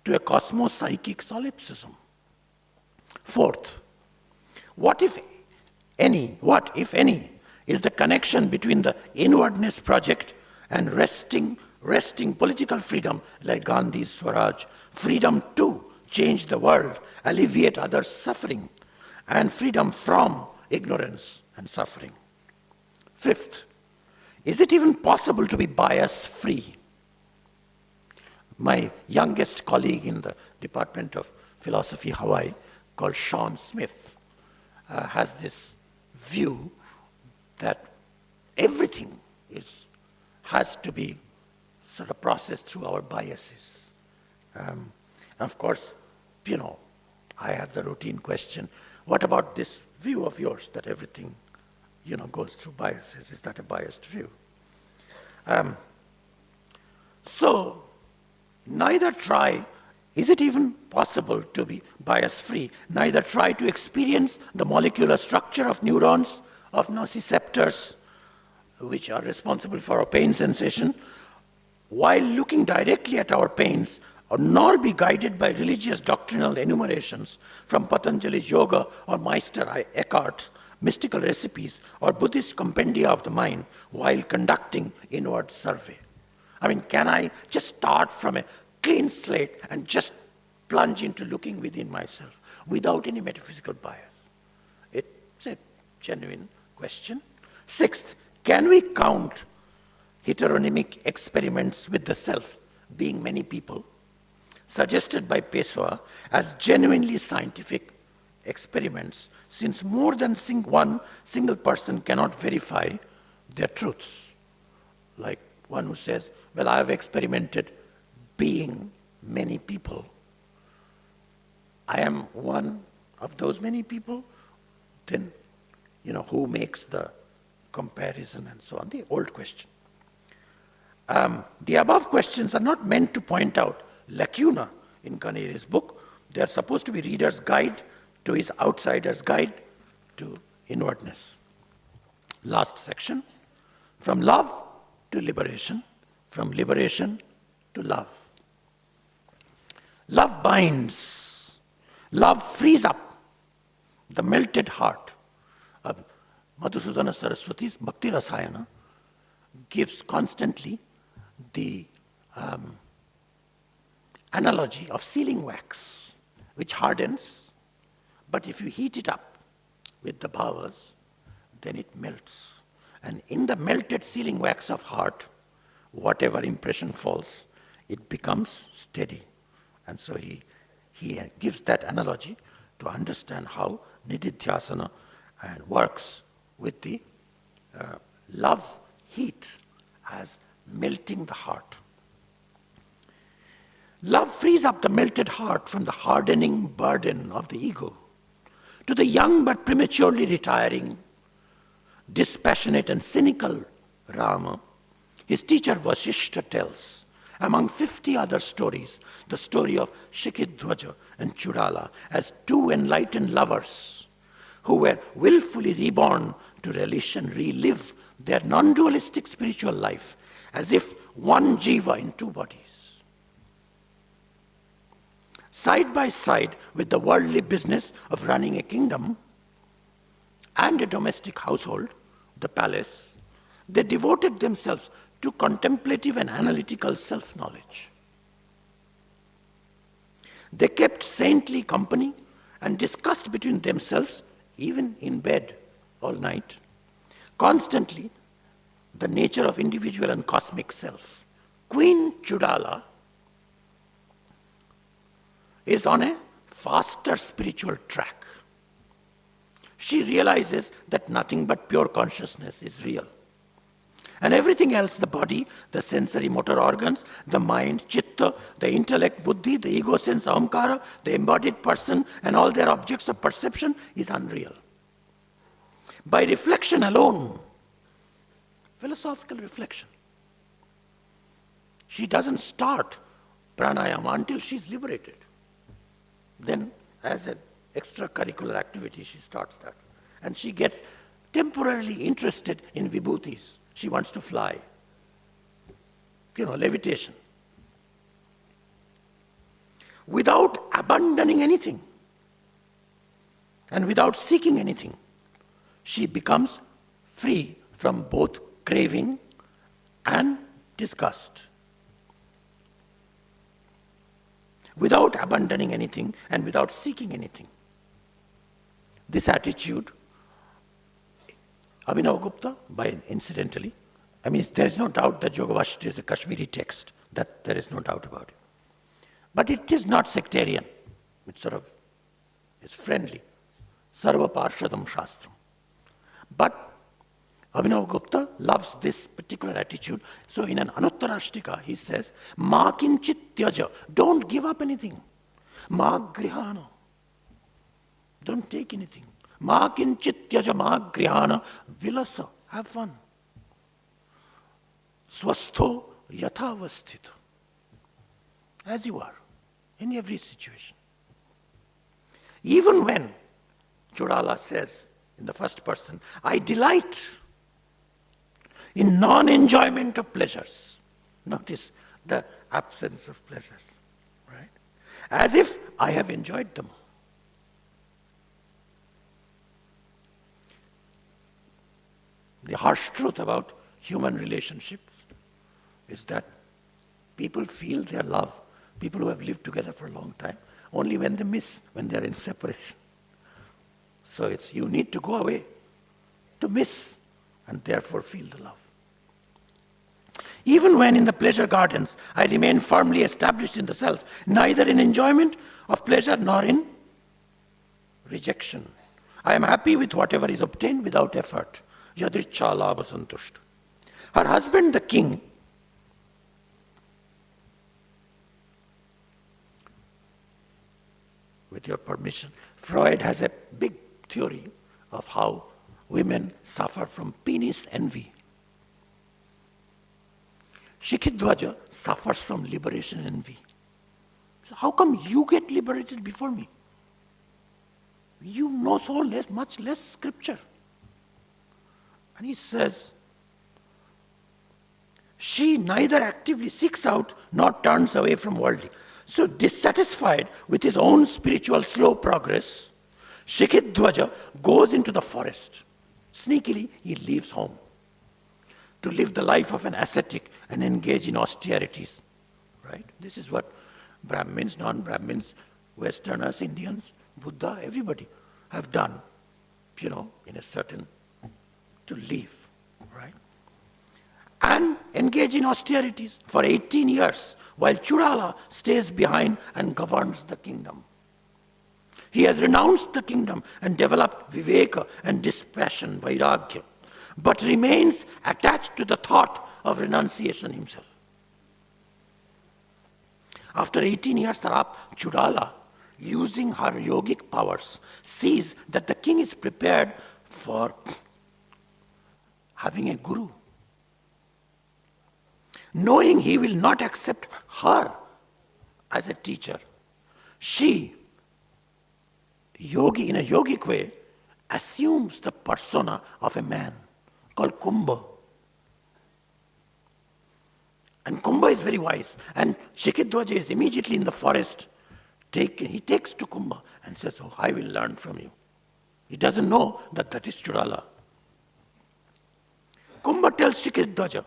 to a cosmo-psychic solipsism? Fourth, what if any, is the connection between the inwardness project and resting political freedom like Gandhi's Swaraj, freedom to change the world, alleviate others' suffering, and freedom from ignorance and suffering? Fifth, is it even possible to be bias-free? My youngest colleague in the Department of Philosophy, Hawaii, called Sean Smith, has this view that everything has to be sort of processed through our biases. Of course, I have the routine question, what about this view of yours that everything goes through biases? Is that a biased view? So, neither try, is it even possible to be bias-free? Neither try to experience the molecular structure of neurons, of nociceptors, which are responsible for our pain sensation, while looking directly at our pains, nor be guided by religious doctrinal enumerations from Patanjali's yoga or Meister Eckhart's mystical recipes or Buddhist compendia of the mind while conducting inward survey. I mean, can I just start from a clean slate and just plunge into looking within myself without any metaphysical bias? It's a genuine question. Sixth, can we count heteronymic experiments with the self, being many people, suggested by Pessoa as genuinely scientific experiments, since more than one single person cannot verify their truths? Like one who says, well, I have experimented being many people. I am one of those many people. Then, who makes the comparison and so on? The old question. The above questions are not meant to point out lacuna in Ganeri's book. They are supposed to be reader's guide to his outsider's guide to inwardness. Last section. From love to liberation, from liberation to love. Love binds. Love frees up the melted heart. Madhusudana Saraswati's Bhakti Rasayana gives constantly the analogy of sealing wax, which hardens, but if you heat it up with the bhavas, then it melts. And in the melted sealing wax of heart, whatever impression falls, it becomes steady. And so he gives that analogy to understand how nididhyasana works with the love heat as melting the heart. Love frees up the melted heart from the hardening burden of the ego. To the young but prematurely retiring, dispassionate and cynical Rama, his teacher Vasishta tells, among 50 other stories, the story of Shikhidhwaja and Chudala as two enlightened lovers who were willfully reborn to relish and relive their non-dualistic spiritual life as if one jiva in two bodies. Side by side with the worldly business of running a kingdom and a domestic household, the palace, they devoted themselves to contemplative and analytical self-knowledge. They kept saintly company and discussed between themselves, even in bed all night, constantly the nature of individual and cosmic self. Queen Chudala is on a faster spiritual track. She realizes that nothing but pure consciousness is real. And everything else, the body, the sensory motor organs, the mind, chitta, the intellect, buddhi, the ego sense, ahamkara, the embodied person, and all their objects of perception is unreal. By reflection alone, philosophical reflection, she doesn't start pranayama until she's liberated. Then, as an extracurricular activity, she starts that. And she gets temporarily interested in vibhutis. She wants to fly. Levitation. Without abandoning anything and without seeking anything, she becomes free from both craving and disgust. Without abandoning anything and without seeking anything. This attitude, Abhinavagupta, incidentally, there is no doubt that Yoga Vasishtha is a Kashmiri text, that there is no doubt about it. But it is not sectarian. It's friendly. Sarva Parshadam Shastram. But Abhinavagupta loves this particular attitude. So in an Anuttarashtika, he says, Ma kinchit tyaja. Don't give up anything. Ma grihana. Don't take anything. Ma kinchit tyaja ma grihana vilasa. Have fun. Swastho yathavasthita. As you are, in every situation. Even when Chudala says in the first person, I delight in non-enjoyment of pleasures. Notice the absence of pleasures, right? As if I have enjoyed them. The harsh truth about human relationships is that people feel their love, people who have lived together for a long time, only when they miss, when they are in separation. So you need to go away to miss and therefore feel the love. Even when in the pleasure gardens, I remain firmly established in the self, neither in enjoyment of pleasure nor in rejection. I am happy with whatever is obtained without effort. Yadricha labha santushta. Her husband, the king, with your permission, Freud has a big theory of how women suffer from penis envy. Shikhidhwaja suffers from liberation envy. So how come you get liberated before me? You know much less scripture. And he says, she neither actively seeks out nor turns away from worldly. So dissatisfied with his own spiritual slow progress, Shikhidhwaja goes into the forest. Sneakily, he leaves home to live the life of an ascetic and engage in austerities. Right? This is what Brahmins, non-Brahmins, Westerners, Indians, Buddha, everybody have done, in a certain, to live, right? And engage in austerities for 18 years, while Chudala stays behind and governs the kingdom. He has renounced the kingdom and developed viveka and dispassion, vairagya, but remains attached to the thought of renunciation himself. After 18 years are up, Chudala, using her yogic powers, sees that the king is prepared for having a guru. Knowing he will not accept her as a teacher, she, in a yogic way, assumes the persona of a man called Kumbha. And Kumbha is very wise. And Shikidwaja is immediately in the forest. He takes to Kumbha and says, "Oh, I will learn from you." He doesn't know that that is Chudala. Kumbha tells Shikidwaja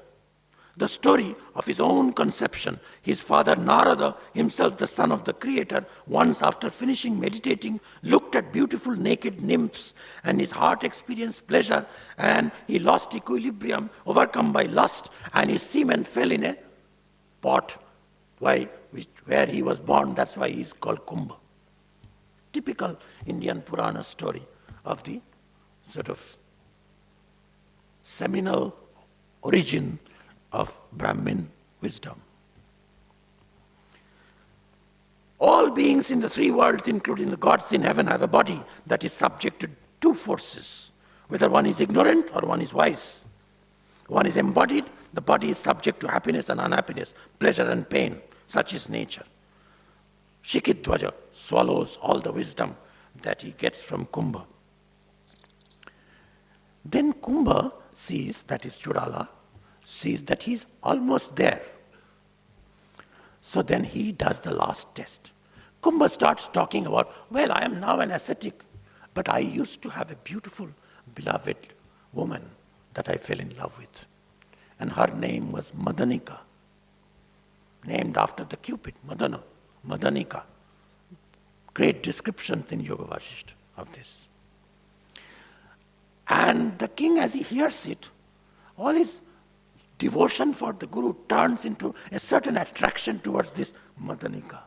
the story of his own conception. His father Narada, himself the son of the creator, once after finishing meditating, looked at beautiful naked nymphs, and his heart experienced pleasure, and he lost equilibrium, overcome by lust, and his semen fell in a pot where he was born. That's why he is called Kumbha. Typical Indian Purana story of the sort of seminal origin of Brahmin wisdom. All beings in the three worlds, including the gods in heaven, have a body that is subject to two forces, whether one is ignorant or one is wise. One is embodied, the body is subject to happiness and unhappiness, pleasure and pain. Such is nature. Shikidwaja swallows all the wisdom that he gets from Kumbha. Then Kumbha sees, that is Chudala, sees that he's almost there. So then he does the last test. Kumbha starts talking about, well, I am now an ascetic, but I used to have a beautiful, beloved woman that I fell in love with. And her name was Madanika, named after the Cupid, Madana, Madanika. Great descriptions in Yoga Vasishta of this. And the king, as he hears it, all his devotion for the Guru turns into a certain attraction towards this Madanika.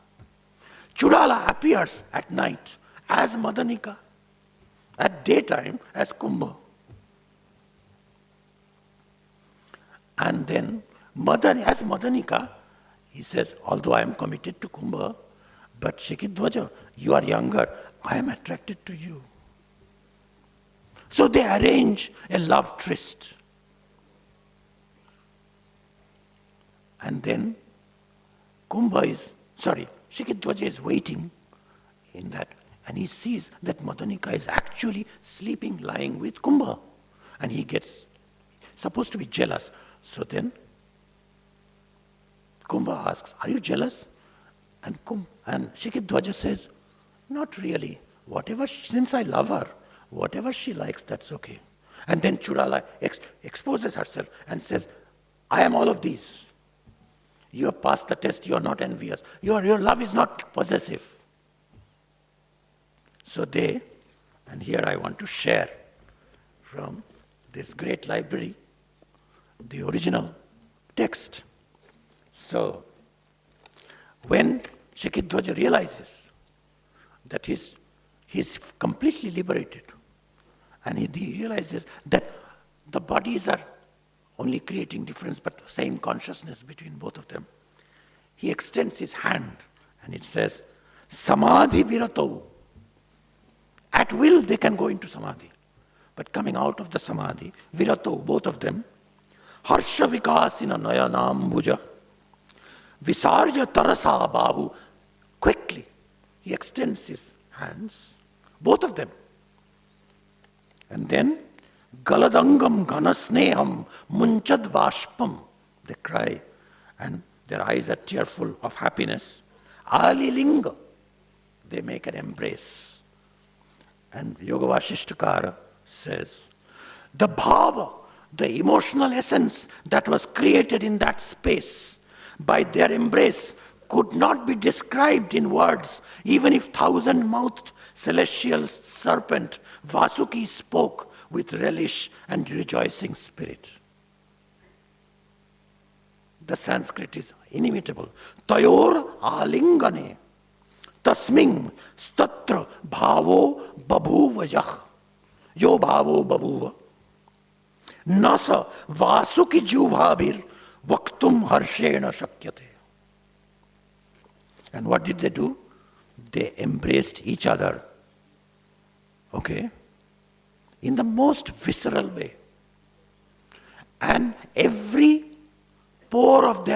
Chudala appears at night as Madanika, at daytime as Kumbha. And then, as Madanika, he says, although I am committed to Kumbha, but Shikidwaja, you are younger, I am attracted to you. So they arrange a love tryst. And then Shikidwaja is waiting in that, and he sees that Madanika is actually sleeping, lying with Kumbha. And he gets supposed to be jealous. So then Kumbha asks, are you jealous? And Shikidwaja says, not really. Since I love her, whatever she likes, that's okay. And then Chudala exposes herself and says, I am all of these. You have passed the test, you are not envious. Your love is not possessive. So and here I want to share from this great library, the original text. So, when Shikidwaja realizes that he's completely liberated, and he realizes that the bodies are only creating difference, but same consciousness between both of them, he extends his hand, and it says, Samadhi virato. At will they can go into Samadhi. But coming out of the Samadhi, virato, both of them, harsha vikasina nayanam bhuja, visarya tarasa bahu, quickly, he extends his hands, both of them. And then, galadangam ghanasneham munchad vashpam, they cry, and their eyes are tearful of happiness. Alilinga, they make an embrace. And Yoga Vasishtakara says, the bhava, the emotional essence that was created in that space, by their embrace, could not be described in words, even if thousand-mouthed celestial serpent Vasuki spoke with relish and rejoicing spirit. The Sanskrit is inimitable. Tayor alingane tasming statra bhavo babhuva yah. Yo bhavo babhuva. Nasa vasuki juvhabir vaktum harshena shakyate. And what did they do? They embraced each other. Okay? In the most visceral way. And every pore of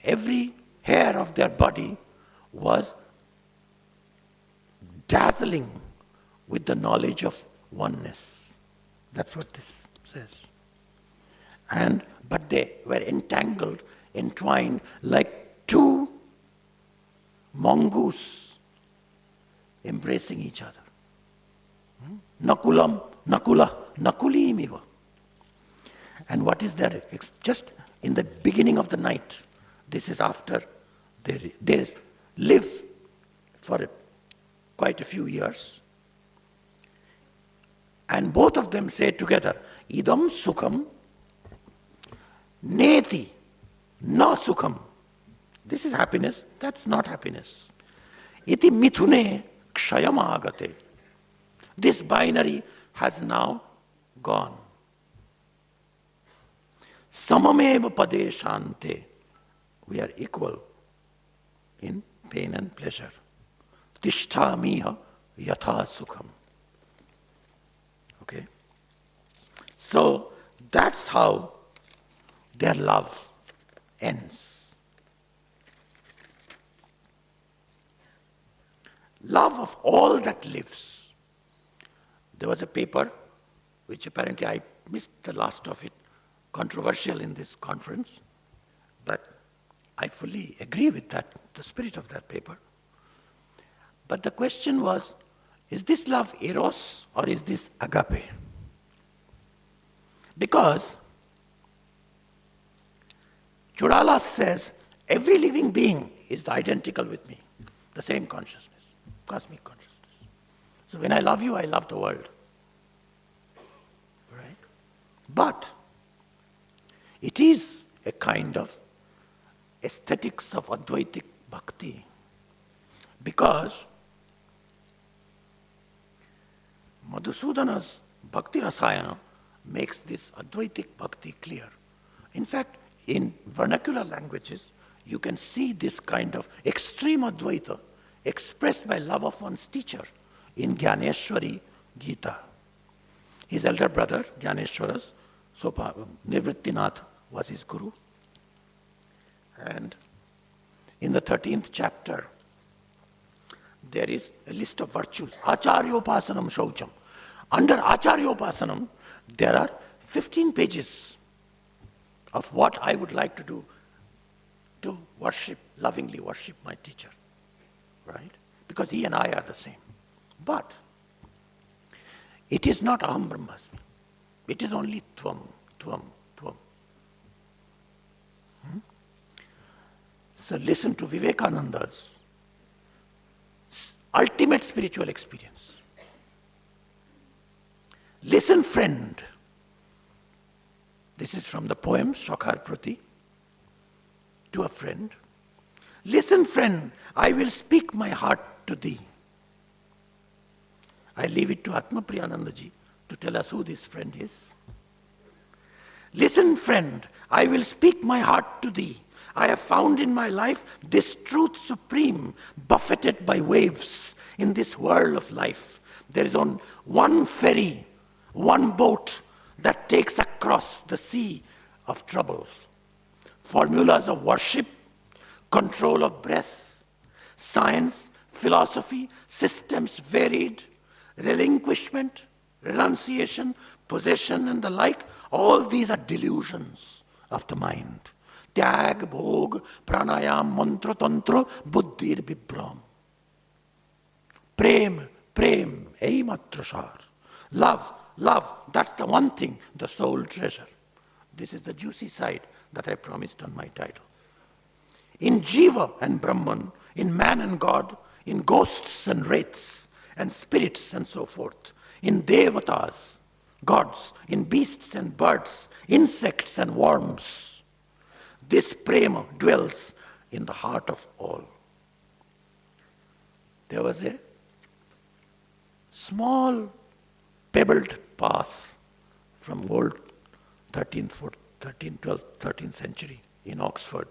every hair of their body was dazzling with the knowledge of oneness. That's what this says. But they were entangled, entwined like two mongoose embracing each other. Nakulam, nakula, nakulimiva. And what is there? Just in the beginning of the night, this is after they live for quite a few years. And both of them say together, idam sukham neti na sukham. This is happiness, that's not happiness. Iti mithune kshayam agate. This binary has now gone. Samameva pade shante. We are equal in pain and pleasure. Tishtamiha yatha sukham. Okay? So that's how their love ends. Love of all that lives. There was a paper, which apparently I missed the last of it, controversial in this conference, but I fully agree with that, the spirit of that paper. But the question was, is this love eros or is this agape? Because Churalas says, every living being is identical with me, the same consciousness, cosmic consciousness. So when I love you, I love the world. Right? But it is a kind of aesthetics of Advaitic bhakti, because Madhusudana's Bhakti Rasayana makes this Advaitic bhakti clear. In fact, in vernacular languages, you can see this kind of extreme Advaita expressed by love of one's teacher in Gyaneshwari Gita. His elder brother, Gyaneshwara's, Nivrittinath was his guru. And in the 13th chapter, there is a list of virtues. Acharyopasanam shaucham. Under Acharyopasanam, there are 15 pages of what I would like to do to worship, lovingly worship my teacher. Right? Because he and I are the same. But it is not Aham Brahmasmi. It is only Tvam, Tvam, Tvam. So listen to Vivekananda's ultimate spiritual experience. Listen, friend. This is from the poem Shakhar Prati to a friend. Listen, friend, I will speak my heart to thee. I leave it to Atmapriyanandaji to tell us who this friend is. Listen, friend, I will speak my heart to thee. I have found in my life this truth supreme, buffeted by waves in this whirl of life. There is on one ferry, one boat that takes across the sea of troubles. Formulas of worship, control of breath, science, philosophy, systems varied, relinquishment, renunciation, possession, and the like, all these are delusions of the mind. Tyag, bhog, pranayam, mantra, tantra, buddhir, vibram. Prem, prem, ei matrasar. Love, love, that's the one thing, the soul treasure. This is the juicy side that I promised on my title. in Jiva and Brahman, in man and God, in ghosts and wraiths, and spirits and so forth, in devatas, gods, in beasts and birds, insects and worms. This prema dwells in the heart of all. There was a small pebbled path from old 13th, 12th, 13th century in Oxford,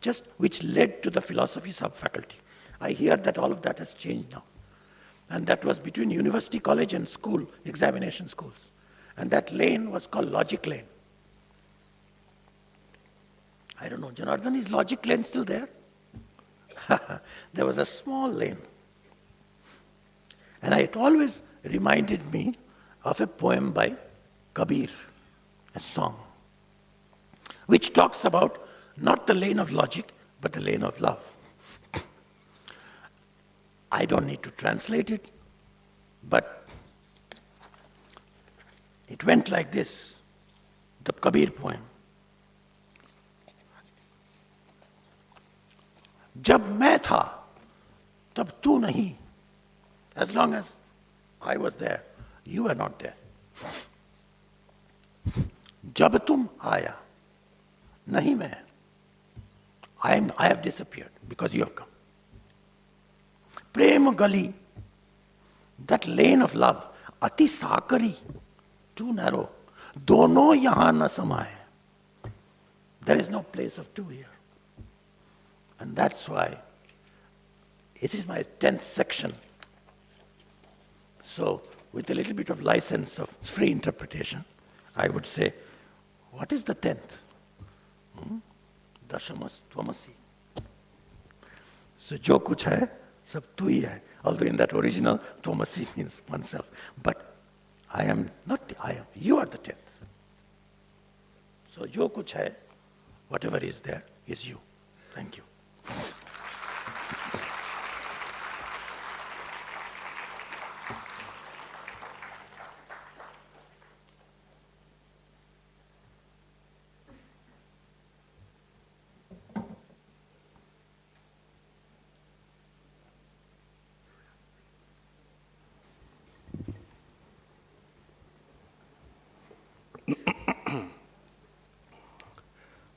just which led to the philosophy sub-faculty. I hear that all of that has changed now. And that was between university, college and school, examination schools. And that lane was called Logic Lane. I don't know, Janardhan, is Logic Lane still there? There was a small lane. And it always reminded me of a poem by Kabir, a song, which talks about not the lane of logic, but the lane of love. I don't need to translate it, but it went like this, the Kabir poem. जब मैं था, तब तू नहीं. As long as I was there, you were not there. जब तुम आया, नहीं मैं. I have disappeared because you have come. Prem Gali, that lane of love, Ati Sakari, too narrow. Dono yahan na samaye. There is no place of two here. And that's why this is my 10th section. So, with a little bit of license of free interpretation, I would say, what is the 10th? Dashamas Tvamasi. So, jo kuch hai, sab tu hi hai. Although in that original, Tvamasi means oneself. But I am not, you are the 10th. So, jo kuch hai, whatever is there, is you. Thank you.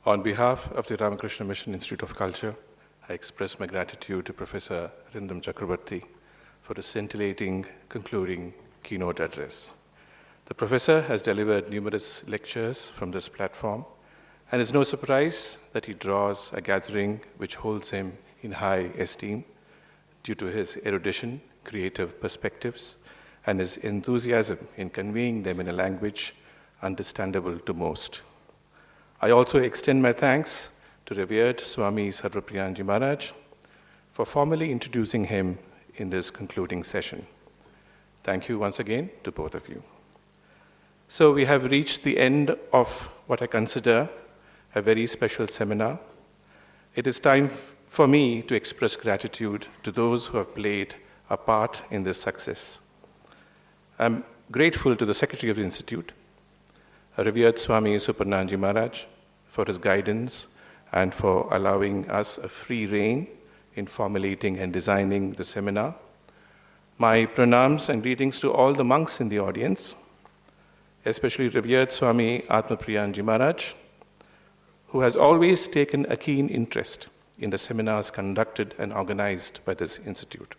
On behalf of the Ramakrishna Mission Institute of Culture, I express my gratitude to Professor Arindam Chakrabarti for his scintillating, concluding keynote address. The professor has delivered numerous lectures from this platform, and it's no surprise that he draws a gathering which holds him in high esteem due to his erudition, creative perspectives, and his enthusiasm in conveying them in a language understandable to most. I also extend my thanks to revered Swami Sarvapriyanji Maharaj for formally introducing him in this concluding session. Thank you once again to both of you. So we have reached the end of what I consider a very special seminar. It is time for me to express gratitude to those who have played a part in this success. I'm grateful to the Secretary of the Institute, revered Swami Suparnanji Maharaj, for his guidance and for allowing us a free rein in formulating and designing the seminar. My pranams and greetings to all the monks in the audience, especially revered Swami Atmapriyanji Maharaj, who has always taken a keen interest in the seminars conducted and organized by this institute.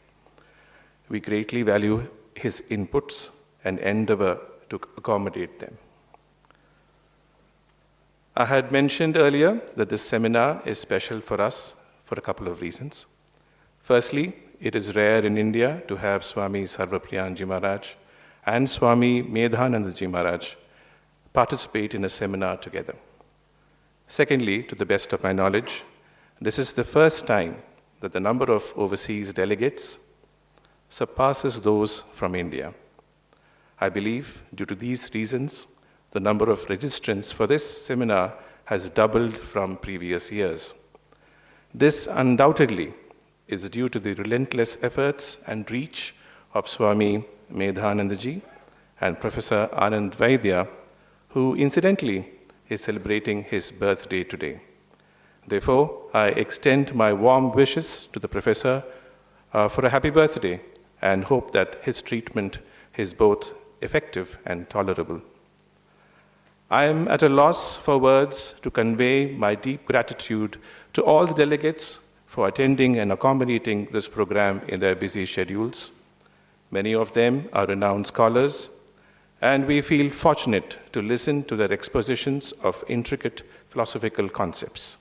We greatly value his inputs and endeavor to accommodate them. I had mentioned earlier that this seminar is special for us for a couple of reasons. Firstly, it is rare in India to have Swami Sarvapriyanji Maharaj and Swami Medhanandaji Maharaj participate in a seminar together. Secondly, to the best of my knowledge, this is the first time that the number of overseas delegates surpasses those from India. I believe, due to these reasons, the number of registrants for this seminar has doubled from previous years. This undoubtedly is due to the relentless efforts and reach of Swami Medhanandaji and Professor Anand Vaidya, who incidentally is celebrating his birthday today. Therefore, I extend my warm wishes to the professor for a happy birthday and hope that his treatment is both effective and tolerable. I am at a loss for words to convey my deep gratitude to all the delegates for attending and accommodating this program in their busy schedules. Many of them are renowned scholars, and we feel fortunate to listen to their expositions of intricate philosophical concepts.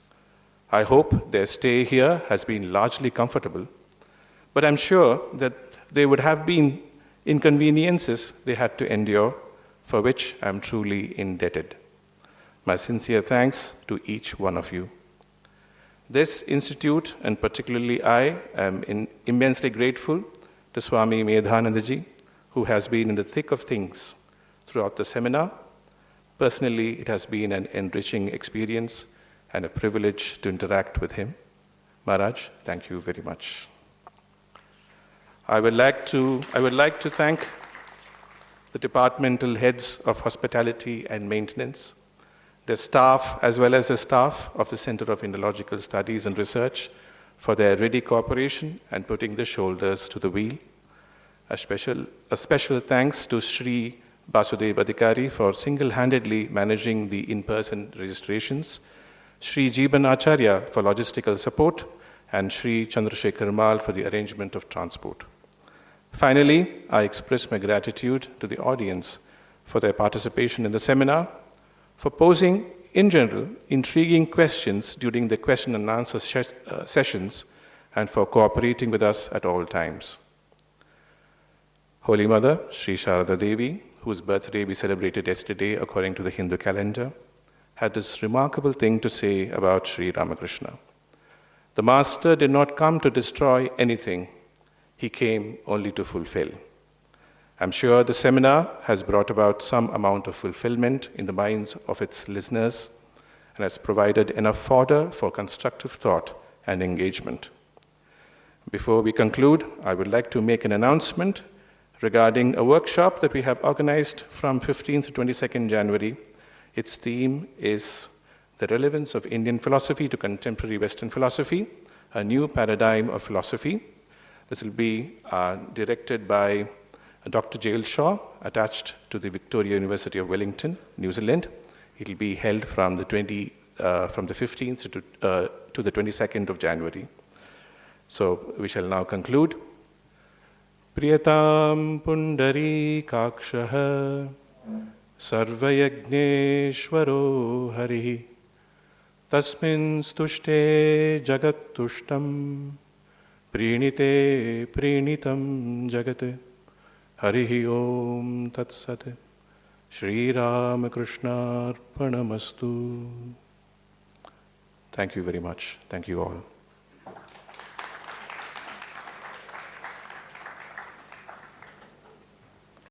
I hope their stay here has been largely comfortable, but I'm sure that there would have been inconveniences they had to endure, for which I'm truly indebted. My sincere thanks to each one of you. This institute, and particularly I, am immensely grateful to Swami Medhanandaji, who has been in the thick of things throughout the seminar. Personally, it has been an enriching experience and a privilege to interact with him. Maharaj, thank you very much. I would like to thank the departmental heads of hospitality and maintenance, the staff as well as the staff of the Center of Indological Studies and Research for their ready cooperation and putting the shoulders to the wheel. A special thanks to Sri Basudev Adhikari for single-handedly managing the in-person registrations, Sri Jeeban Acharya for logistical support, and Sri Chandrasekhar Mal for the arrangement of transport. Finally, I express my gratitude to the audience for their participation in the seminar, for posing, in general, intriguing questions during the question and answer sessions, and for cooperating with us at all times. Holy Mother, Sri Sharada Devi, whose birthday we celebrated yesterday according to the Hindu calendar, had this remarkable thing to say about Sri Ramakrishna. The Master did not come to destroy anything. He came only to fulfill. I'm sure the seminar has brought about some amount of fulfillment in the minds of its listeners and has provided enough fodder for constructive thought and engagement. Before we conclude, I would like to make an announcement regarding a workshop that we have organized from 15th to 22nd January. Its theme is the relevance of Indian philosophy to contemporary Western philosophy, a new paradigm of philosophy. This will be directed by Dr. Jail Shaw, attached to the Victoria University of Wellington, New Zealand. It will be held from the 15th to the 22nd of January. So we shall now conclude. Priyatam Pundari Kakshaha Sarvayagneshwaro Harihi Tasmin Stushte Jagat Tushtam Prinite Prinitam Jagat Harihi Om Tat Sat Shri Ramakrishna Arpanamastu. Thank you very much. Thank you all.